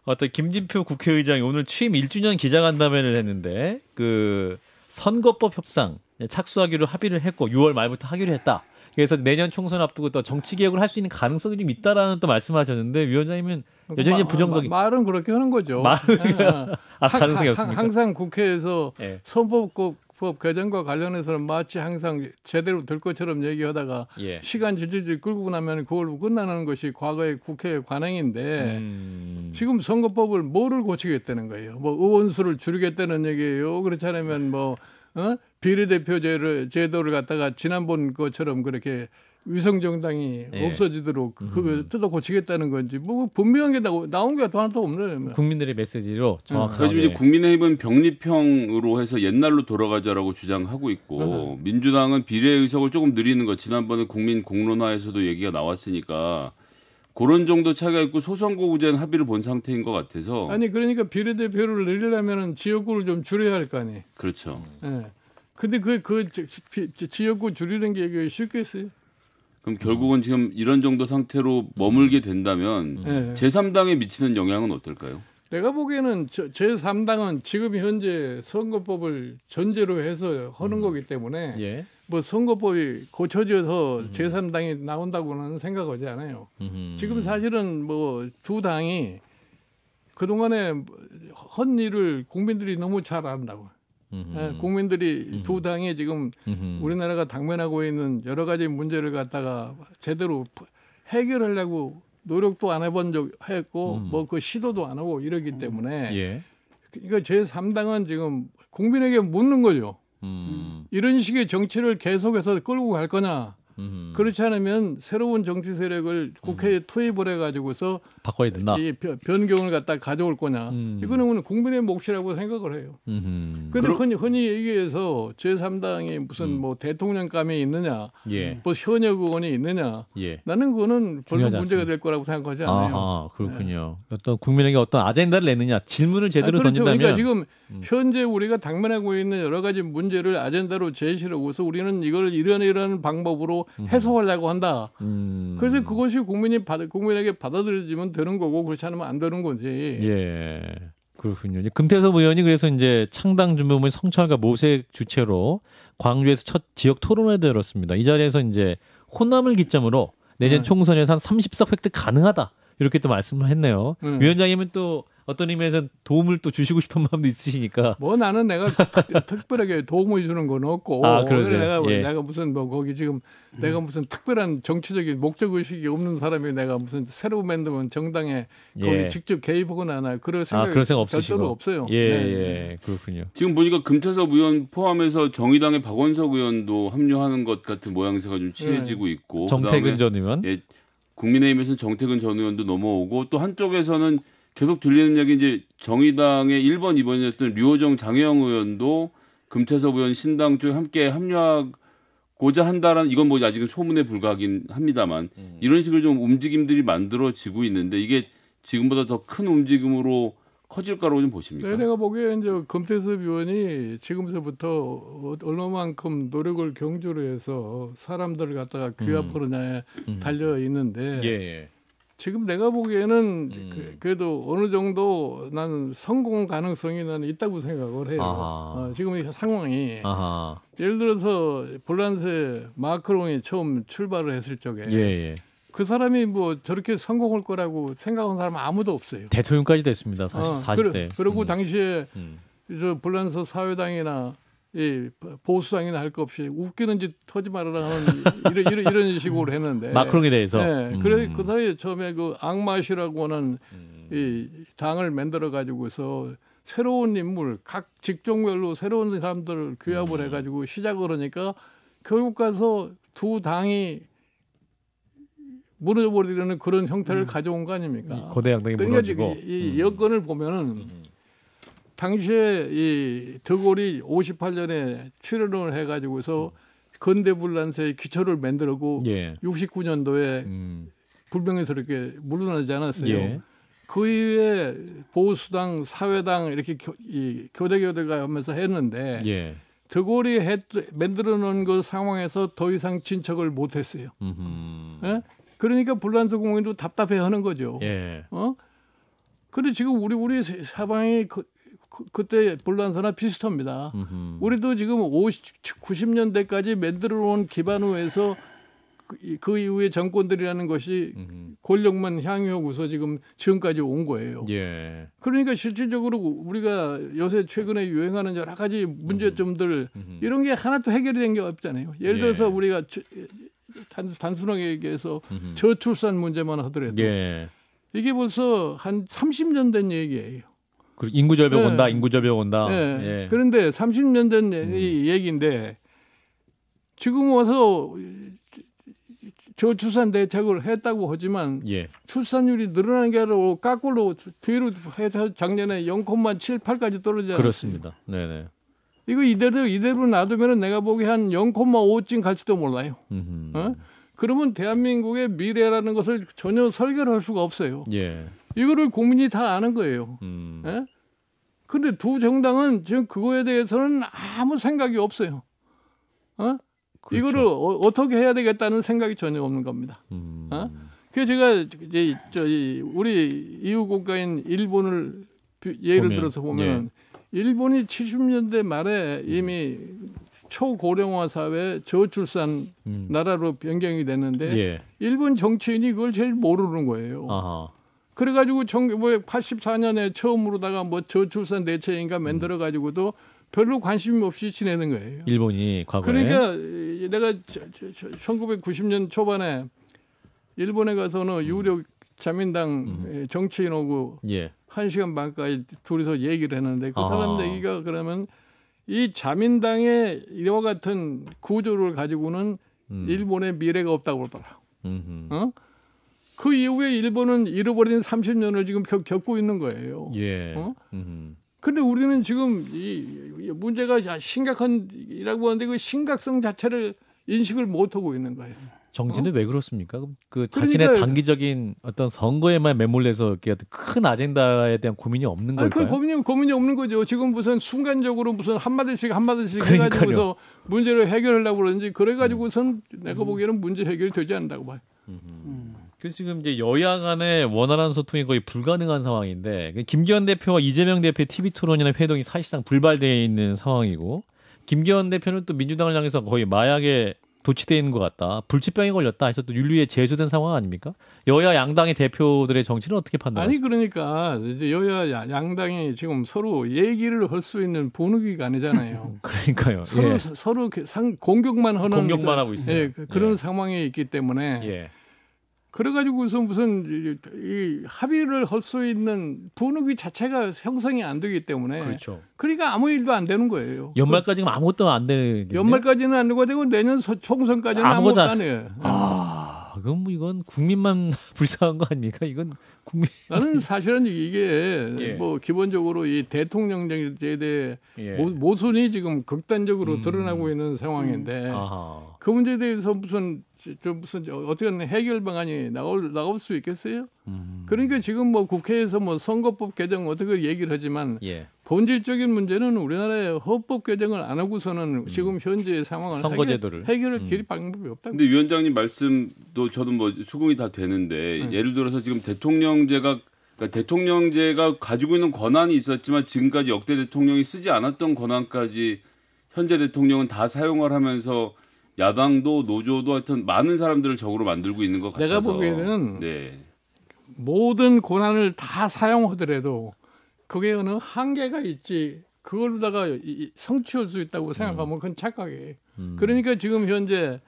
어떤 김진표 국회의장이 오늘 취임 1주년 기자간담회를 했는데 그 선거법 협상 착수하기로 합의를 했고 6월 말부터 하기로 했다. 그래서 내년 총선 앞두고 또 정치 개혁을 할 수 있는 가능성이 좀 있다라는 또 말씀하셨는데 위원장님은 여전히 부정적인 말은 그렇게 하는 거죠. 가능성이 없습니까? 항상 국회에서 네. 선거법 개정과 관련해서는 마치 항상 제대로 될 것처럼 얘기하다가 예. 시간 질질 끌고 나면 그걸로 끝나는 것이 과거의 국회의 관행인데 지금 선거법을 뭐를 고치겠다는 거예요. 뭐 의원수를 줄이겠다는 얘기예요. 그렇지 않으면 뭐 비례대표 제도를 갖다가 지난번 것처럼 그렇게 위성정당이 예. 없어지도록 그걸 뜯어 고치겠다는 건지 뭐 분명한 게 나온 게 하나도 없네. 국민들의 메시지로 정확하게. 그래서 이제 국민의힘은 병립형으로 해서 옛날로 돌아가자라고 주장하고 있고 민주당은 비례 의석을 조금 늘리는 것. 지난번에 국민 공론화에서도 얘기가 나왔으니까 그런 정도 차이가 있고 소선거구제는 합의를 본 상태인 것 같아서. 아니 그러니까 비례대표를 늘리려면은 지역구를 좀 줄여야 할 거 아니에요. 그렇죠. 예. 근데 지역구 줄이는 게 쉽겠어요? 그럼 결국은 지금 이런 정도 상태로 머물게 된다면 제3당에 미치는 영향은 어떨까요? 내가 보기에는 제3당은 지금 현재 선거법을 전제로 해서 하는 거기 때문에 예. 뭐 선거법이 고쳐져서 제3당이 나온다고는 생각하지 않아요. 지금 사실은 뭐 두 당이 그동안에 한 일을 국민들이 너무 잘 안다고. 국민들이 두 당이 지금 우리나라가 당면하고 있는 여러 가지 문제를 갖다가 제대로 해결하려고 노력도 안 해본 적 했고 뭐 그 시도도 안 하고 이러기 때문에 예. 그러니까 제3당은 지금 국민에게 묻는 거죠. 이런 식의 정치를 계속해서 끌고 갈 거냐. 그렇지 않으면 새로운 정치 세력을 국회에 투입을 해가지고서 바꿔야 된다. 이 변경을 갖다 가져올 거냐. 이거는 국민의 몫이라고 생각을 해요. 그런데 흔히 얘기해서 제3당이 무슨 뭐 대통령감이 있느냐, 예. 뭐 현역 의원이 있느냐. 예. 나는 그거는 별로 문제가 될 거라고 생각하지 않아요. 아, 그렇군요. 네. 어떤 국민에게 어떤 아젠다를 내느냐, 질문을 제대로 그렇죠. 던진다면. 그러니까 지금 현재 우리가 당면하고 있는 여러 가지 문제를 아젠다로 제시를 하고서 우리는 이걸 이런 방법으로 해소하려고 한다. 그래서 그것이 국민에게 받아들여지면 되는 거고 그렇지 않으면 안 되는 거지. 예. 그렇군요. 금태섭 의원이 그래서 이제 창당 준비물 성찰과 모색 주체로 광주에서 첫 지역 토론회를 열었습니다. 이 자리에서 이제 호남을 기점으로 내년 총선에서 한 30석 획득 가능하다. 이렇게 또 말씀을 했네요. 위원장님은 또 어떤 의미에서 도움을 또 주시고 싶은 마음도 있으시니까. 뭐 나는 내가 특별하게 도움을 주는 건 없고. 아, 그러세요? 내가 무슨 뭐 거기 지금 내가 무슨 특별한 정치적인 목적 의식이 없는 사람이 내가 무슨 새로 만드는 정당에 거기 직접 개입하거나 하나 그런 생각이 별도로 없어요. 예, 예, 그렇군요. 지금 보니까 금태섭 의원 포함해서 정의당의 박원석 의원도 합류하는 것 같은 모양새가 좀 취해지고 있고. 정태근 전 의원. 예, 국민의힘에서는 정태근 전 의원도 넘어오고 또 한쪽에서는 계속 들리는 얘기 이제 정의당의 1번, 2번이었던 류호정 장혜영 의원도 금태섭 의원 신당 쪽에 함께 합류하고자 한다라는 이건 뭐 아직은 소문에 불과하긴 합니다만 이런 식으로 좀 움직임들이 만들어지고 있는데 이게 지금보다 더 큰 움직임으로 커질 거라고 좀 보십니까? 네, 내가 보기에 이제 금태섭 의원이 지금서부터 얼마만큼 노력을 경주를 해서 사람들을 갖다가 규합하느냐에 달려 있는데. 예. 지금 내가 보기에는 그래도 어느 정도 나는 성공 가능성이 나는 있다고 생각을 해요. 지금 이 상황이 예를 들어서 불란세 마크롱이 처음 출발을 했을 적에 그 사람이 뭐 저렇게 성공할 거라고 생각한 사람은 아무도 없어요. 대통령까지 됐습니다. 40대. 그리고 당시에 저 불란서 사회당이나 이 보수당이나 할 것 없이 웃기는 짓 하지 말아라 하는 이런 식으로 했는데 마크롱에 대해서. 네, 그래 그 사이에 처음에 그 악마시라고 하는 이 당을 만들어 가지고서 새로운 인물 각 직종별로 새로운 사람들을 규합을 해가지고 시작을 하니까 결국 가서 두 당이 무너져버리는 그런 형태를 가져온 거 아닙니까? 거대 양당이 무너지고. 이 여건을 보면은. 당시에 이 드골이 58년에 출연을 해가지고서 건대불란세의 기초를 만들고 69년도에 불병에서 이렇게 물러나지 않았어요. 그 이후에 보수당, 사회당 이렇게 교대가 하면서 했는데 드골이 만들어 놓은 그 상황에서 더 이상 진척을 못했어요. 예? 그러니까 불란서 공인도 답답해하는 거죠. 그런데 지금 우리 사방이 그때 불란서나 비슷합니다. 우리도 지금 90년대까지 만들어 놓은 기반으로 해서 그 이후에 정권들이라는 것이 권력만 향유하고서 지금까지 온 거예요. 예. 그러니까 실질적으로 우리가 요새 최근에 유행하는 여러 가지 문제점들 이런 게 하나도 해결이 된 게 없잖아요. 예를 들어서 우리가 단순하게 얘기해서 저출산 문제만 하더라도 이게 벌써 한 30년 된 얘기예요. 인구 절벽 온다, 인구 절벽 온다. 예. 그런데 30년 된 얘기인데 지금 와서 저출산 대책을 했다고 하지만 출산율이 늘어나는 게 아니라 거꾸로 뒤로 해서 작년에 0,78까지 떨어지지 않았어요. 그렇습니다. 네네. 이거 이대로 놔두면 내가 보기에 한 0,5쯤 갈지도 몰라요. 그러면 대한민국의 미래라는 것을 전혀 설계를 할 수가 없어요. 이거를 국민이 다 아는 거예요. 그런데 두 정당은 지금 그거에 대해서는 아무 생각이 없어요. 그렇죠. 이거를 어떻게 해야 되겠다는 생각이 전혀 없는 겁니다. 그래서 제가 이제 우리 이웃 국가인 일본을 예를 들어서 보면 일본이 70년대 말에 이미 초고령화 사회 저출산 나라로 변경이 됐는데 일본 정치인이 그걸 제일 모르는 거예요. 그래가지고 1984년에 처음으로다가 뭐 저출산 대책인가 만들어가지고도 별로 관심이 없이 지내는 거예요. 일본이 과거에. 그러니까 내가 1990년 초반에 일본에 가서는 유력 자민당 정치인하고 1시간 반까지 둘이서 얘기를 했는데 그 사람 얘기가 그러면 이 자민당의 이와 같은 구조를 가지고는 일본의 미래가 없다고 그러더라. 그 이후에 일본은 잃어버린 30년을 지금 겪고 있는 거예요. 그런데 우리는 지금 이 문제가 심각한이라고 하는데 그 심각성 자체를 인식을 못하고 있는 거예요. 정치는 왜 그렇습니까? 그 자신의 단기적인 어떤 선거에만 매몰려서 이렇게 큰 아젠다에 대한 고민이 없는 걸까요? 그 고민이 없는 거죠. 지금 무슨 순간적으로 무슨 한마디씩 해가지고서 문제를 해결하려고 그러는지 그래가지고선 내가 보기에는 문제 해결이 되지 않는다고 봐요. 그래서 지금 이제 여야 간의 원활한 소통이 거의 불가능한 상황인데 김기현 대표와 이재명 대표의 TV 토론이나 회동이 사실상 불발되어 있는 상황이고 김기현 대표는 또 민주당을 향해서 거의 마약에 도취되어 있는 것 같다. 불치병에 걸렸다 해서 또 윤리에 제소된 상황 아닙니까? 여야 양당의 대표들의 정치는 어떻게 판단하세요? 아니 그러니까 이제 여야 양당이 지금 서로 얘기를 할 수 있는 분위기가 아니잖아요. 그러니까요. 서로 공격만 하고 있어요. 그런 상황에 있기 때문에 그래가지고서 무슨 이 합의를 할 수 있는 분위기 자체가 형성이 안 되기 때문에 그러니까 아무 일도 안 되는 거예요. 연말까지는 아무것도 안 되는. 연말까지는 안 되고 내년 총선까지는 아무것도 안 해요. 그럼 뭐 이건 국민만 불쌍한 거 아닙니까? 이건 국민. 나는 사실은 이게 뭐 기본적으로 이 대통령제에 대해 모순이 지금 극단적으로 드러나고 있는 상황인데 그 문제에 대해서 무슨 어떻게 해결 방안이 나올 수 있겠어요? 그러니까 지금 뭐 국회에서 뭐 선거법 개정 어떻게 얘기를 하지만 본질적인 문제는 우리나라의 헌법 개정을 안 하고서는 지금 현재의 상황을 해결할 길이 방법이 없다. 근데 위원장님 말씀도 저도 뭐 수긍이 다 되는데 예를 들어서 지금 대통령제가 가지고 있는 권한이 있었지만 지금까지 역대 대통령이 쓰지 않았던 권한까지 현재 대통령은 다 사용을 하면서 야당도 노조도 하여튼 많은 사람들을 적으로 만들고 있는 것 같아서 내가 보기에는 모든 권한을 다 사용하더라도 그게 어느 한계가 있지 그걸로다가 성취할 수 있다고 생각하면 그건 착각이에요. 그러니까 지금 현재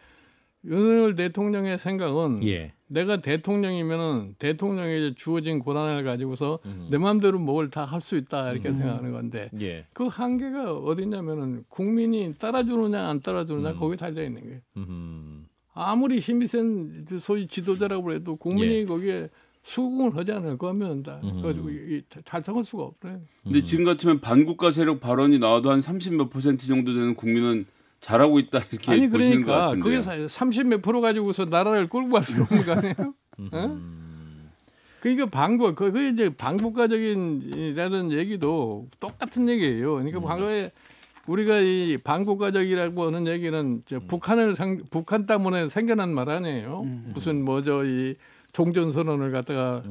윤석열 대통령의 생각은 내가 대통령이면은 대통령에게 주어진 권한을 가지고서 내 마음대로 뭘 다 할 수 있다 이렇게 생각하는 건데 그 한계가 어디냐면은 국민이 따라주느냐 안 따라주느냐 거기에 달려 있는 거예요. 아무리 힘이 센 소위 지도자라고 해도 국민이 거기에 수긍을 하지 않을 거면 달성할 수가 없어요. 근데 지금 같으면 반국가 세력 발언이 나와도 한 30몇 % 정도 되는 국민은 잘하고 있다 이렇게 아니 보시는 것 그러니까 같은데. 그게 30 몇 프로 가지고서 나라를 끌고 갈 수 없는 거 아니에요? 그러니까 그게 이제 반국가적인이라는 얘기도 똑같은 얘기예요. 그러니까 과거에 우리가 이 반국가적이라고 하는 얘기는 북한 때문에 생겨난 말 아니에요. 무슨 이 종전선언을 갖다가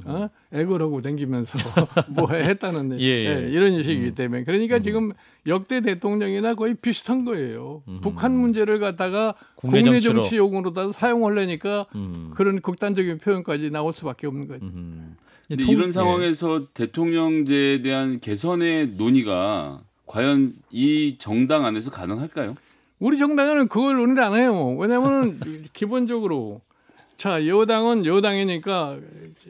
애걸하고 댕기면서 뭐 했다는 이런 식이기 때문에 그러니까 지금 역대 대통령이나 거의 비슷한 거예요. 북한 문제를 갖다가 국내 정치 용어로다 사용하려니까 그런 극단적인 표현까지 나올 수밖에 없는 거죠. 근데 이런 상황에서 대통령제에 대한 개선의 논의가 과연 이 정당 안에서 가능할까요? 우리 정당은 그걸 논의를 안 해요. 왜냐하면 기본적으로 자 여당은 여당이니까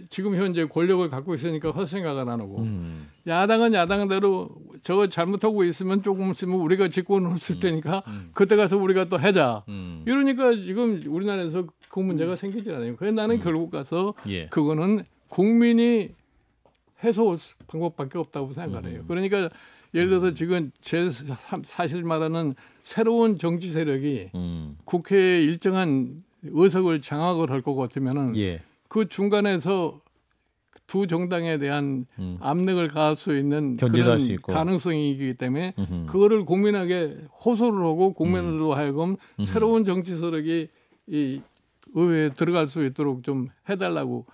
지금 현재 권력을 갖고 있으니까 헛생각을 안 하고 야당은 야당대로 저거 잘못하고 있으면 조금 있으면 우리가 집권을 쓸 테니까 그때 가서 우리가 또 하자. 이러니까 지금 우리나라에서 그 문제가 생기지 않아요. 그래서 나는 결국 가서 그거는 국민이 해소할 방법밖에 없다고 생각을 해요. 그러니까 예를 들어서 지금 제 사실 말하는 새로운 정치 세력이 국회에 일정한 의석을 장악을 할 것 같으면은 그 중간에서 두 정당에 대한 압력을 가할 수 있는 그런 가능성이기 때문에 그거를 국민에게 호소를 하고 국민으로 하여금 새로운 정치 세력이 이 의회에 들어갈 수 있도록 좀 해달라고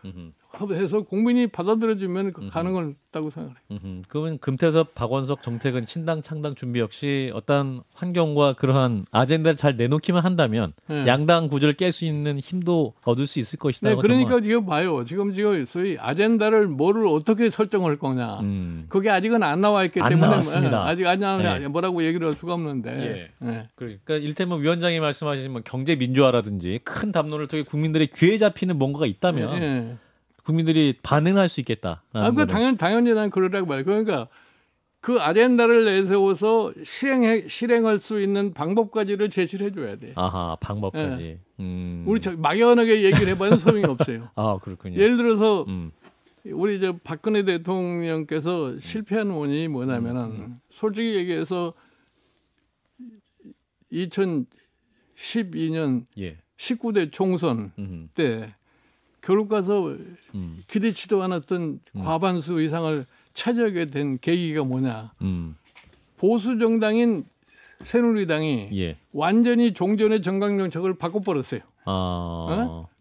해서 국민이 받아들여주면 가능하다고 생각해요. 그러면 금태섭, 박원석, 정택은 신당 창당 준비 역시 어떤 환경과 그러한 아젠다를 잘 내놓기만 한다면 양당 구조를 깰 수 있는 힘도 얻을 수 있을 것이다. 네, 그러니까 지금 봐요. 지금 소위 아젠다를 뭐를 어떻게 설정할 거냐. 그게 아직은 안 나와 있기 때문에 나왔습니다. 아직 안 나와 뭐라고 얘기를 할 수가 없는데. 그러니까 일테면 위원장이 말씀하신 경제 민주화라든지 큰 담론을 통해 국민들의 귀에 잡히는 뭔가가 있다면. 국민들이 반응할 수 있겠다. 그 당연히 난 그러라고 말이에요. 그러니까 그 아젠다를 내세워서 실행할 수 있는 방법까지를 제시를 해줘야 돼. 아하, 방법까지. 우리 막연하게 얘기를 해봐야 소용이 없어요. 아, 그렇군요. 예를 들어서 우리 박근혜 대통령께서 실패한 원인이 뭐냐면은 솔직히 얘기해서 2012년 19대 총선 때 결국 가서 기대치도 않았던 과반수 이상을 차지하게 된 계기가 뭐냐. 보수 정당인 새누리당이 완전히 종전의 정강정책을 바꿔버렸어요.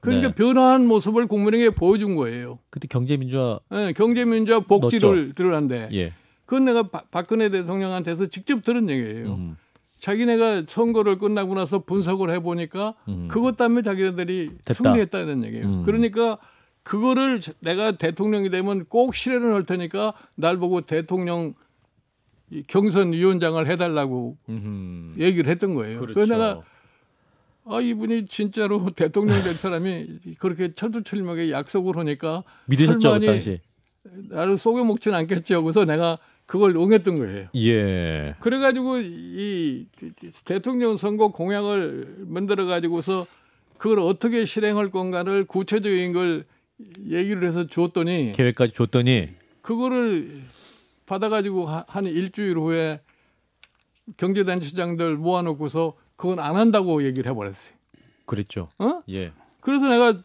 그러니까 변화한 모습을 국민에게 보여준 거예요. 그때 경제민주화. 경제민주화 복지를 들어간대. 그건 내가 박근혜 대통령한테서 직접 들은 얘기예요. 자기네가 선거를 끝나고 나서 분석을 해보니까 그것 때문에 자기네들이 승리했다는 얘기예요. 그러니까 그거를 내가 대통령이 되면 꼭 실현을 할 테니까 날 보고 대통령 경선위원장을 해달라고 얘기를 했던 거예요. 그렇죠. 그래서 내가 이분이 진짜로 대통령 될 사람이 그렇게 철두철미하게 약속을 하니까 믿으셨죠, 그 당시? 나를 속여먹지는 않겠지 하고서 내가 그걸 응했던 거예요. 그래가지고 이 대통령 선거 공약을 만들어 가지고서 그걸 어떻게 실행할 건가를 구체적인 걸 얘기를 해서 줬더니 계획까지 줬더니 그거를 받아가지고 한 일주일 후에 경제단체장들 모아놓고서 그건 안 한다고 얘기를 해버렸어요. 그랬죠. 그래서 내가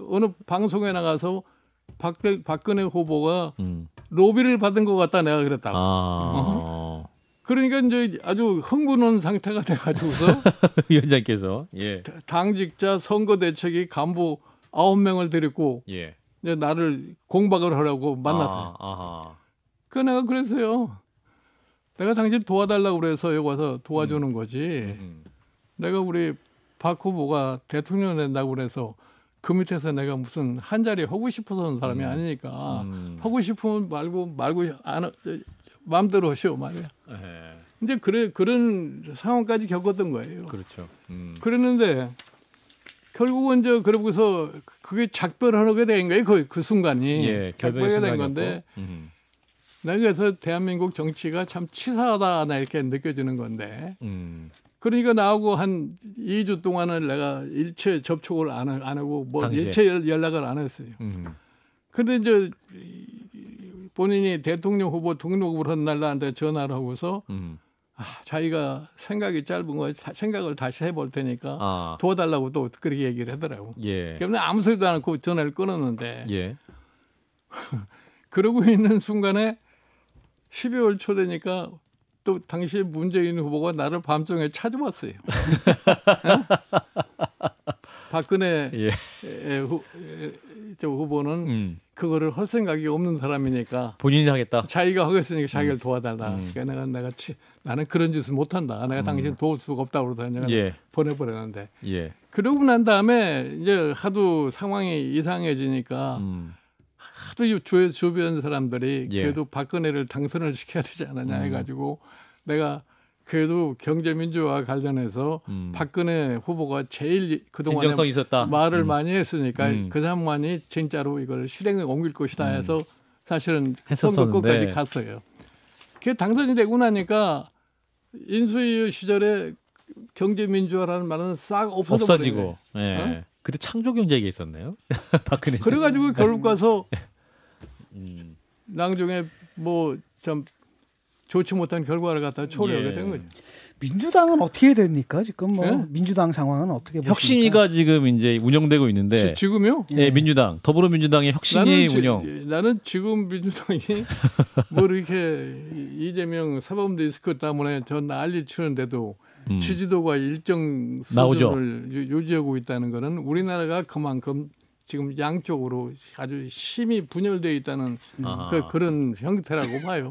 어느 방송에 나가서 박근혜 후보가 로비를 받은 것 같다 내가 그랬다고. 그러니까 이제 아주 흥분한 상태가 돼가지고서 위원장께서 당직자 선거대책위 간부 9명을 데리고 이제 나를 공박을 하려고 만났어요. 그 내가 그랬어요. 내가 당신 도와달라고 그래서 여기 와서 도와주는 거지. 내가 우리 박 후보가 대통령 된다고 그래서 그 밑에서 내가 무슨 한 자리 하고 싶어서 하는 사람이 아니니까 하고 싶으면 말고 안 마음대로 하시오 말이야. 이제 그런 상황까지 겪었던 거예요. 그렇죠. 그랬는데 결국은 그러고서 그게 작별하게 된 거예요. 그 순간이 작별하게 된 건데 내가 그래서 대한민국 정치가 참 치사하다 나 이렇게 느껴지는 건데. 그러니까 나하고 한 2주 동안은 내가 일체 접촉을 안 하고 일체 연락을 안 했어요. 근데 이제 본인이 대통령 후보 등록을 한 날 나한테 전화를 하고서 자기가 생각이 짧은 거 생각을 다시 해볼 테니까 도와달라고 또 그렇게 얘기를 하더라고. 그러면 아무 소리도 안 하고 전화를 끊었는데 그러고 있는 순간에 12월 초 되니까 또 당시에 문재인 후보가 나를 밤중에 찾아왔어요. 박근혜 저 후보는 그거를 할 생각이 없는 사람이니까 본인이 하겠다. 자기가 하겠으니까 자기를 도와달라. 그러니까 나는 그런 짓을 못한다. 내가 당신 도울 수가 없다고 그러서 내가 보내버렸는데. 그러고 난 다음에 이제 하도 상황이 이상해지니까 하도 주변 사람들이 그래도 박근혜를 당선을 시켜야 되지 않느냐 해가지고 내가 그래도 경제민주화 관련해서 박근혜 후보가 제일 그동안에 진정성 있었다. 말을 많이 했으니까 그 사람만이 진짜로 이걸 실행에 옮길 것이다 해서 사실은 선거 끝까지 갔어요. 그게 당선이 되고 나니까 인수위 시절에 경제민주화라는 말은 싹 없어지고. 예. 그때 창조경제 얘기 있었네요. 박근혜. 그래가지고 결국 가서 나중에 뭐 좀 좋지 못한 결과를 갖다 초래하게 된 거죠. 민주당은 어떻게 해야 됩니까? 지금 뭐 민주당 상황은 어떻게 보십니까? 혁신위가 지금 이제 운영되고 있는데 지금요? 네, 민주당 더불어민주당의 혁신위 운영. 나는 지금 민주당이 뭐 이렇게 이재명 사법 리스크 때문에 전 난리 치는데도 지지도가 일정 수준을 유지하고 있다는 것은 우리나라가 그만큼 지금 양쪽으로 아주 심히 분열되어 있다는 그런 형태라고 봐요.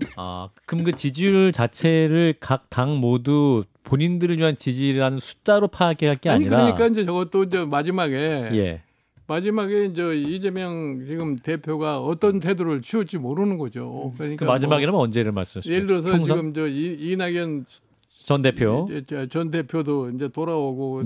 그럼 그 지지율 자체를 각 당 모두 본인들을 위한 지지라는 숫자로 파악할 게 아니라. 그러니까 이제 저것도 이제 마지막에 이제 이재명 지금 대표가 어떤 태도를 취할지 모르는 거죠. 그러니까 그 마지막이라면 언제를 말씀하시죠? 예를 들어서 평선? 지금 저 이낙연 전 대표, 전 대표도 이제 돌아오고.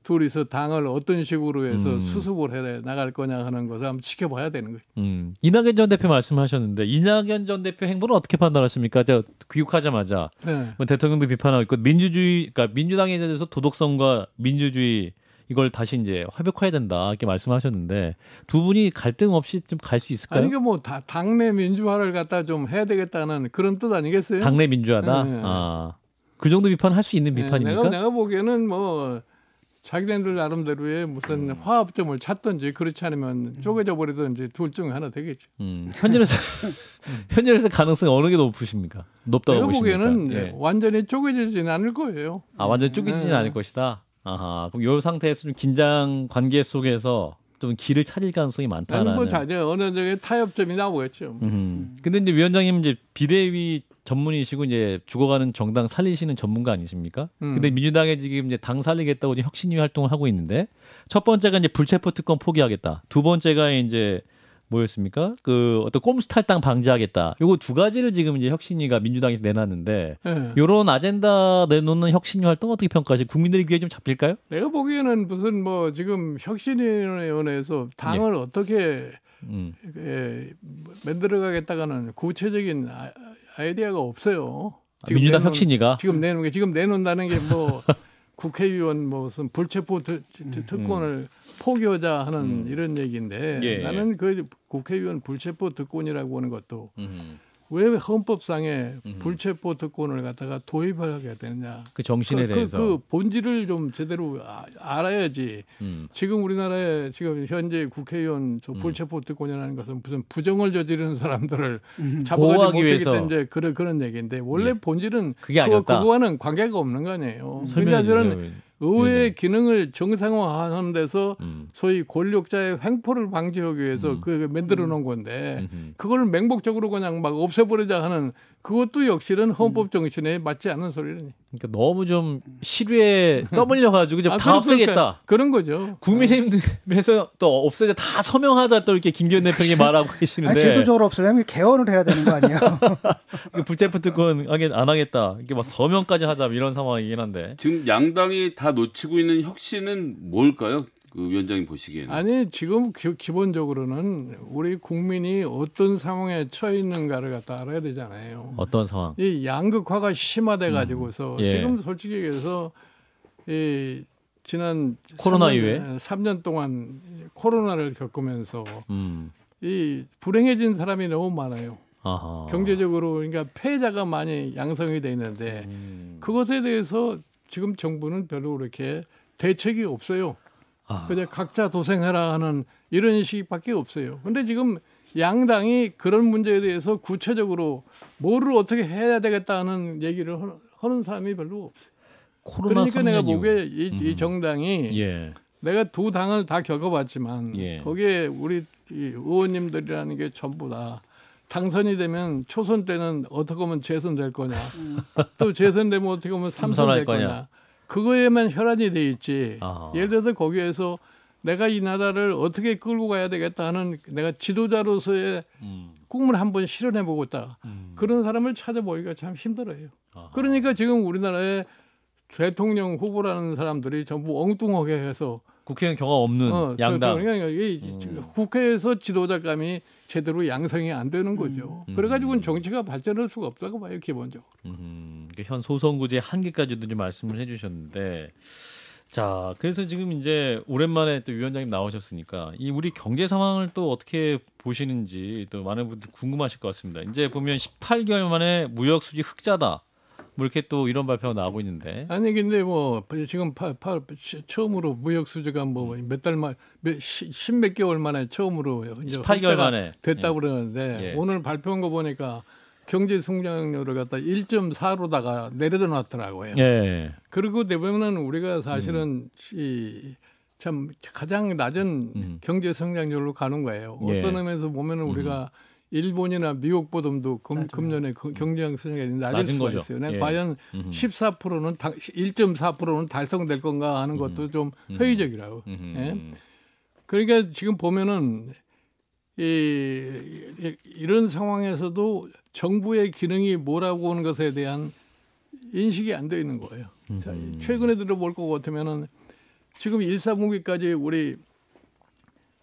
둘이서 당을 어떤 식으로 해서 수습을 해 나갈 거냐 하는 것을 한번 지켜봐야 되는 거예요. 이낙연 전 대표 말씀하셨는데 이낙연 전 대표 행보는 어떻게 판단하십니까? 귀국하자마자 뭐 대통령도 비판하고 있고 그러니까 민주당에 대해서 도덕성과 민주주의 이걸 다시 이제 화백화해야 된다 이렇게 말씀하셨는데 두 분이 갈등 없이 좀 갈 수 있을까요? 아니 뭐 당내 민주화를 갖다 좀 해야 되겠다는 그런 뜻 아니겠어요? 당내 민주화다. 그 정도 비판할 수 있는 비판입니까? 내가 보기에는 뭐. 자기네들 나름대로의 무슨 화합점을 찾든지 그렇지 않으면 쪼개져 버리든지 둘 중에 하나 되겠죠. 현재로서 가능성이 어느 게 높으십니까? 높다고 보십니까? 내가 보기에는 완전히 쪼개지지는 않을 거예요. 완전히 쪼개지지는 않을 것이다. 그럼 이 상태에서 좀 긴장 관계 속에서 좀 길을 찾을 가능성이 많다라는. 뭐 어느 정도의 타협점이 나오겠죠. 근데 이제 위원장님 이제 비대위 전문이시고 이제 죽어가는 정당 살리시는 전문가 아니십니까? 근데 민주당에 지금 이제 당 살리겠다고 이제 혁신위 활동을 하고 있는데 첫 번째가 이제 불체포 특권 포기하겠다. 두 번째가 이제 뭐였습니까? 그 어떤 꼼수 탈당 방지하겠다. 요거 두 가지를 지금 이제 혁신위가 민주당에서 내놨는데 요런 아젠다 내놓는 혁신위 활동 어떻게 평가하시고 국민들의 귀에 좀 잡힐까요? 내가 보기에는 무슨 뭐 지금 혁신위원회에서 당을 어떻게 만들어가겠다가는 구체적인 아이디어가 없어요. 민주당 혁신위가 지금 내놓는다는 게 뭐 국회의원 무슨 불체포 특권을 포기하자 하는 이런 얘기인데 나는 그 국회의원 불체포 특권이라고 하는 것도 왜 헌법상에 불체포 특권을 갖다가 도입하게 되느냐. 그 정신에 대해서. 그 본질을 좀 제대로 알아야지. 지금 우리나라에 지금 현재 국회의원 불체포 특권이라는 것은 무슨 부정을 저지르는 사람들을 잡아가지 못하기 때문에 그런 얘기인데 원래 본질은 그게 아니었다. 그거와는 관계가 없는 거 아니에요. 그러니까 저는 의회의 기능을 정상화하는 데서 소위 권력자의 횡포를 방지하기 위해서 그 만들어 놓은 건데 그걸 맹목적으로 그냥 막 없애버리자 하는 그것도 역시는 헌법 정신에 맞지 않는 소리라니. 그러니까 너무 좀 실외에 떠밀려가지고 다 없애겠다. 그런 거죠. 국민의힘에서 또 없애자 다 서명하자 또 이렇게 김기현 대표님이 말하고 계시는데. 제도적으로 없애려면 개헌을 해야 되는 거 아니에요? 불체포 특권 안 하겠다. 이게 막 서명까지 하자 이런 상황이긴 한데. 지금 양당이 다 놓치고 있는 혁신은 뭘까요? 그 위원장님 보시기에는. 아니 지금 기본적으로는 우리 국민이 어떤 상황에 처해 있는가를 갖다 알아야 되잖아요. 어떤 상황? 이 양극화가 심화돼 가지고서 지금 솔직히 얘기해서 이 지난 코로나 이후에 3년 동안 코로나를 겪으면서 이 불행해진 사람이 너무 많아요. 경제적으로 그러니까 패자가 많이 양성이 돼 있는데 그것에 대해서 지금 정부는 별로 그렇게 대책이 없어요. 그냥 각자 도생해라 하는 이런 식밖에 없어요. 근데 지금 양당이 그런 문제에 대해서 구체적으로 뭐를 어떻게 해야 되겠다는 얘기를 하는 사람이 별로 없어요. 그러니까 내가 보기에 이 정당이 내가 두 당을 다 겪어봤지만 예. 거기에 우리 의원님들이라는 게 전부 다 당선이 되면 초선 때는 어떻게 하면 재선될 거냐, 또 재선되면 어떻게 하면 삼선될 거냐, 그거에만 혈안이 돼 있지. 예를 들어서 거기에서 내가 이 나라를 어떻게 끌고 가야 되겠다 하는 내가 지도자로서의 꿈을 한번 실현해보고 있다. 그런 사람을 찾아보기가 참 힘들어요. 그러니까 지금 우리나라의 대통령 후보라는 사람들이 전부 엉뚱하게 해서 국회의원 경험 없는 양당. 국회에서 지도자감이 제대로 양성이 안 되는 거죠. 그래가지고는 정치가 발전할 수가 없다고 봐요, 기본적으로. 현 소선구제의 한계까지도 좀 말씀을 해주셨는데, 자, 그래서 지금 이제 오랜만에 또 위원장님 나오셨으니까 이 우리 경제 상황을 또 어떻게 보시는지 또 많은 분들이 궁금하실 것 같습니다. 이제 보면 18개월 만에 무역 수지 흑자다. 뭐 이렇게 또 이런 발표가 나오고 있는데. 아니 근데 뭐 지금 처음으로 무역 수지가 뭐 몇 달 만, 십몇 개월 만에 처음으로 18개월 만에 됐다고 그러는데 오늘 발표한 거 보니까 경제 성장률을 갖다 1.4로다가 내려다 놨더라고요. 예. 그리고 대부분은 우리가 사실은 참 가장 낮은 경제 성장률로 가는 거예요. 어떤 의미에서 보면은 우리가 일본이나 미국보다도 금년에 경제 성장률이 낮을 수가 거죠. 있어요. 과연 14%는 1.4%는 달성될 건가 하는 것도 좀 회의적이라고. 예? 그러니까 지금 보면은 이런 상황에서도 정부의 기능이 뭐라고 하는 것에 대한 인식이 안 되어 있는 거예요. 자, 최근에 들어볼 것 같으면은 지금 1사분기까지 우리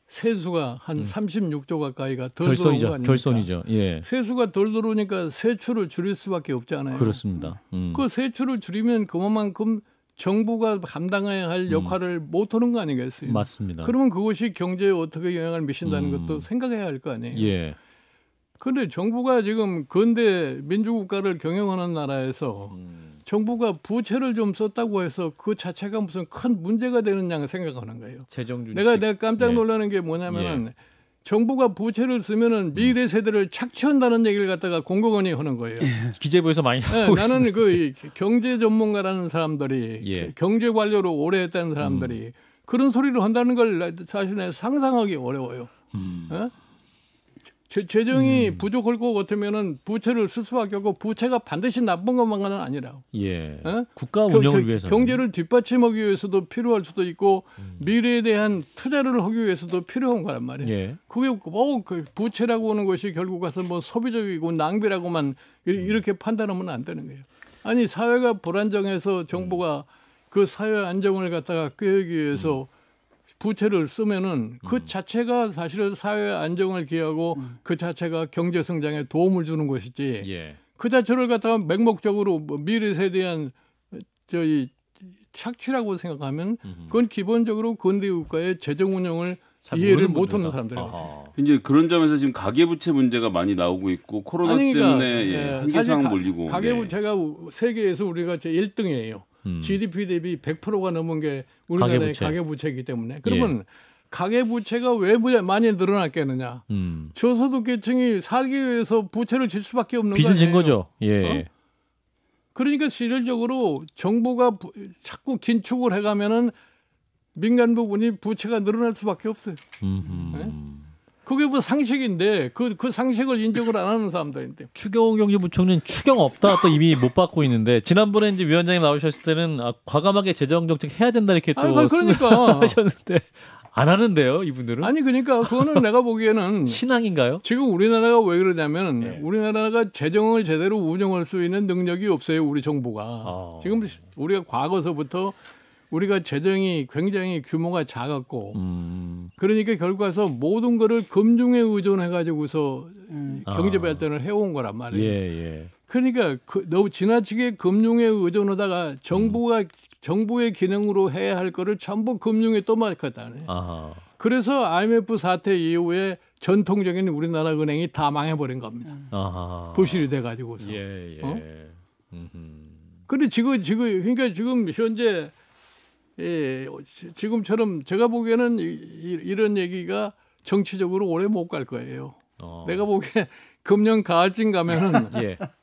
세수가 한 36조 가까이가 덜 들어온 거 아닙니까? 결손이죠. 예. 세수가 덜 들어오니까 세출을 줄일 수밖에 없잖아요. 그렇습니다. 그 세출을 줄이면 그만큼 정부가 감당해야 할 역할을 못 하는 거 아니겠어요? 맞습니다. 그러면 그것이 경제에 어떻게 영향을 미친다는 것도 생각해야 할 거 아니에요? 예. 그런데 정부가 지금 근대 민주국가를 경영하는 나라에서 정부가 부채를 좀 썼다고 해서 그 자체가 무슨 큰 문제가 되는 양 생각하는 거예요. 재정준칙. 내가 깜짝 놀라는 게 뭐냐면은 정부가 부채를 쓰면은 미래 세대를 착취한다는 얘기를 갖다가 공공연히 하는 거예요. 기재부에서 많이 하고 있습니다. 나는 그 경제 전문가라는 사람들이 경제 관료로 오래 했다는 사람들이 그런 소리를 한다는 걸 사실 상상하기 어려워요. 재정이 부족할 것 같으면은 부채를 쓸 수밖에 없고 부채가 반드시 나쁜 것만은 아니라고. 예. 국가 운영을 위해서 경제를 뒷받침하기 위해서도 필요할 수도 있고 미래에 대한 투자를 하기 위해서도 필요한 거란 말이에요. 예. 그게 그 부채라고 하는 것이 결국 가서 뭐 소비적이고 낭비라고만 이렇게 판단하면 안 되는 거예요. 아니 사회가 불안정해서 정부가 그 사회 안정을 갖다가 꾀하기 위해서 부채를 쓰면은 그 자체가 사실은 사회 안정을 기하고 그 자체가 경제 성장에 도움을 주는 것이지. 그 자체를 갖다가 맹목적으로 미래 세대에 대한 착취라고 생각하면 그건 기본적으로 근대 국가의 재정 운영을 이해를 못하는 사람들이에요. 이제 그런 점에서 지금 가계부채 문제가 많이 나오고 있고 코로나 때문에 한계상 몰리고. 가계부채가 세계에서 우리가 제 1등이에요. GDP 대비 100%가 넘은 게 우리나라의 가계부채이기 때문에. 그러면 가계부채가 왜 많이 늘어났겠느냐. 저소득 계층이 살기 위해서 부채를 질 수밖에 없는 거예요. 빚을 진 거죠. 예. 그러니까 실질적으로 정부가 자꾸 긴축을 해가면은 민간 부분이 부채가 늘어날 수밖에 없어요. 네? 그게 뭐 상식인데 그 상식을 인정을 안 하는 사람들인데. 추경호 경제부총리는 추경 없다 또 이미 못 받고 있는데 지난번에 이제 위원장님 나오셨을 때는 과감하게 재정 정책 해야 된다 이렇게 또 그러니까 하셨는데 안 하는데요 이분들은. 아니 그러니까 그거는 내가 보기에는 신앙인가요? 지금 우리나라가 왜 그러냐면 우리나라가 재정을 제대로 운영할 수 있는 능력이 없어요 우리 정부가. 지금 우리가 과거서부터 우리가 재정이 굉장히 규모가 작았고 그러니까 결국 와서 모든 거를 금융에 의존해 가지고서 경제 발전을 해온 거란 말이에요. 그러니까 너무 지나치게 금융에 의존하다가 정부의 기능으로 해야 할 거를 전부 금융에 떠맡았다네. 그래서 IMF 사태 이후에 전통적인 우리나라 은행이 다 망해버린 겁니다. 부실이 돼가지고서. 근데 그러니까 지금 현재 지금처럼 제가 보기에는 이런 얘기가 정치적으로 오래 못 갈 거예요. 내가 보기에 금년 가을쯤 가면은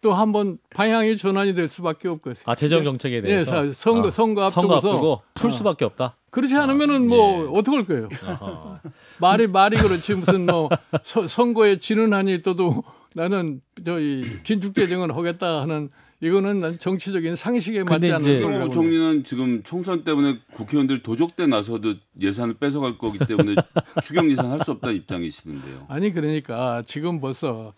또 한번 방향이 전환이 될 수밖에 없거든요. 재정 정책에 대해서 선거 앞두고서 풀 수밖에 없다. 그렇지 않으면은 뭐 어떡할 거예요. 말이 그렇지 무슨 뭐 선거에 지는 한이 있어도 나는 저희 긴축재정을 하겠다 하는 이거는 난 정치적인 상식에 맞지 않는 소리라고. 홍 총리는 지금 총선 때문에 국회의원들 도적대 나서도 예산을 뺏어갈 거기 때문에 추경 예산 할 수 없다는 입장이시는데요. 아니 그러니까 지금 벌써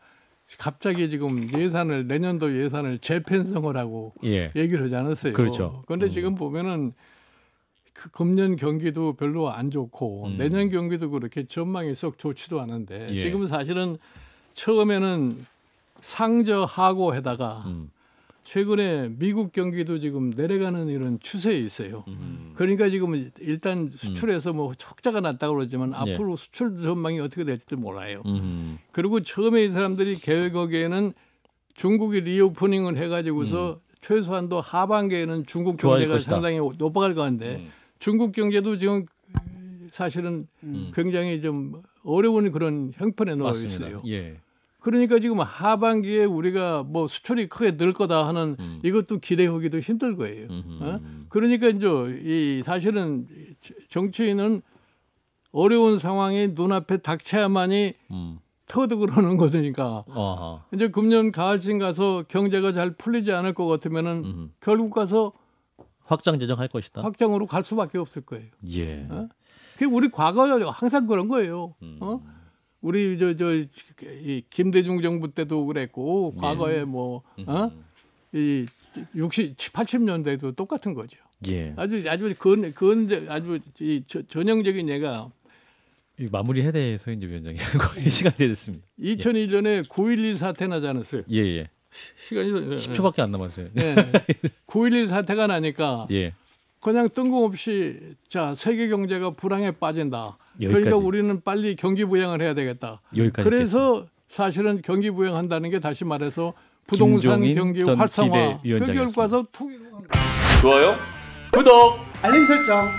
갑자기 지금 예산을 내년도 예산을 재편성을 하고 얘기를 하지 않았어요. 그렇죠. 그런데 지금 보면은 그 금년 경기도 별로 안 좋고 내년 경기도 그렇게 전망이 썩 좋지도 않은데 지금 사실은 처음에는 상저하고에다가 최근에 미국 경기도 지금 내려가는 이런 추세에 있어요. 그러니까 지금 일단 수출에서 뭐 흑자가 났다고 그러지만 앞으로 수출 전망이 어떻게 될지도 몰라요. 그리고 처음에 이 사람들이 계획하기에는 중국이 리오프닝을 해가지고서 최소한도 하반기에는 중국 경제가 상당히 높아갈 건데 중국 경제도 지금 사실은 굉장히 좀 어려운 그런 형편에 놓여 있어요. 그러니까 지금 하반기에 우리가 뭐 수출이 크게 늘 거다 하는 이것도 기대하기도 힘들 거예요. 그러니까 이제 이 사실은 정치인은 어려운 상황이 눈앞에 닥쳐야만이 터득을 하는 거니까 이제 금년 가을쯤 가서 경제가 잘 풀리지 않을 것 같으면은 결국 가서 확장 재정할 것이다. 확장으로 갈 수밖에 없을 거예요. 그게 우리 과거에 항상 그런 거예요. 우리 이 김대중 정부 때도 그랬고 과거에 뭐 이 60, 80년대도 똑같은 거죠. 아주 전형적인 예가 마무리해야 돼서 이제 위원장님 거의 시간이 됐습니다. 2001년에 9.11 사태 나지 않았어요? 시간이 10초밖에 안 남았어요. 9.11 사태가 나니까 그냥 뜬금없이 자 세계 경제가 불황에 빠진다. 여기까지. 그러니까 우리는 빨리 경기 부양을 해야 되겠다. 그래서 사실은 경기 부양한다는 게 다시 말해서 부동산 경기 활성화. 그 결과서 투기로 좋아요. 구독. 알림 설정.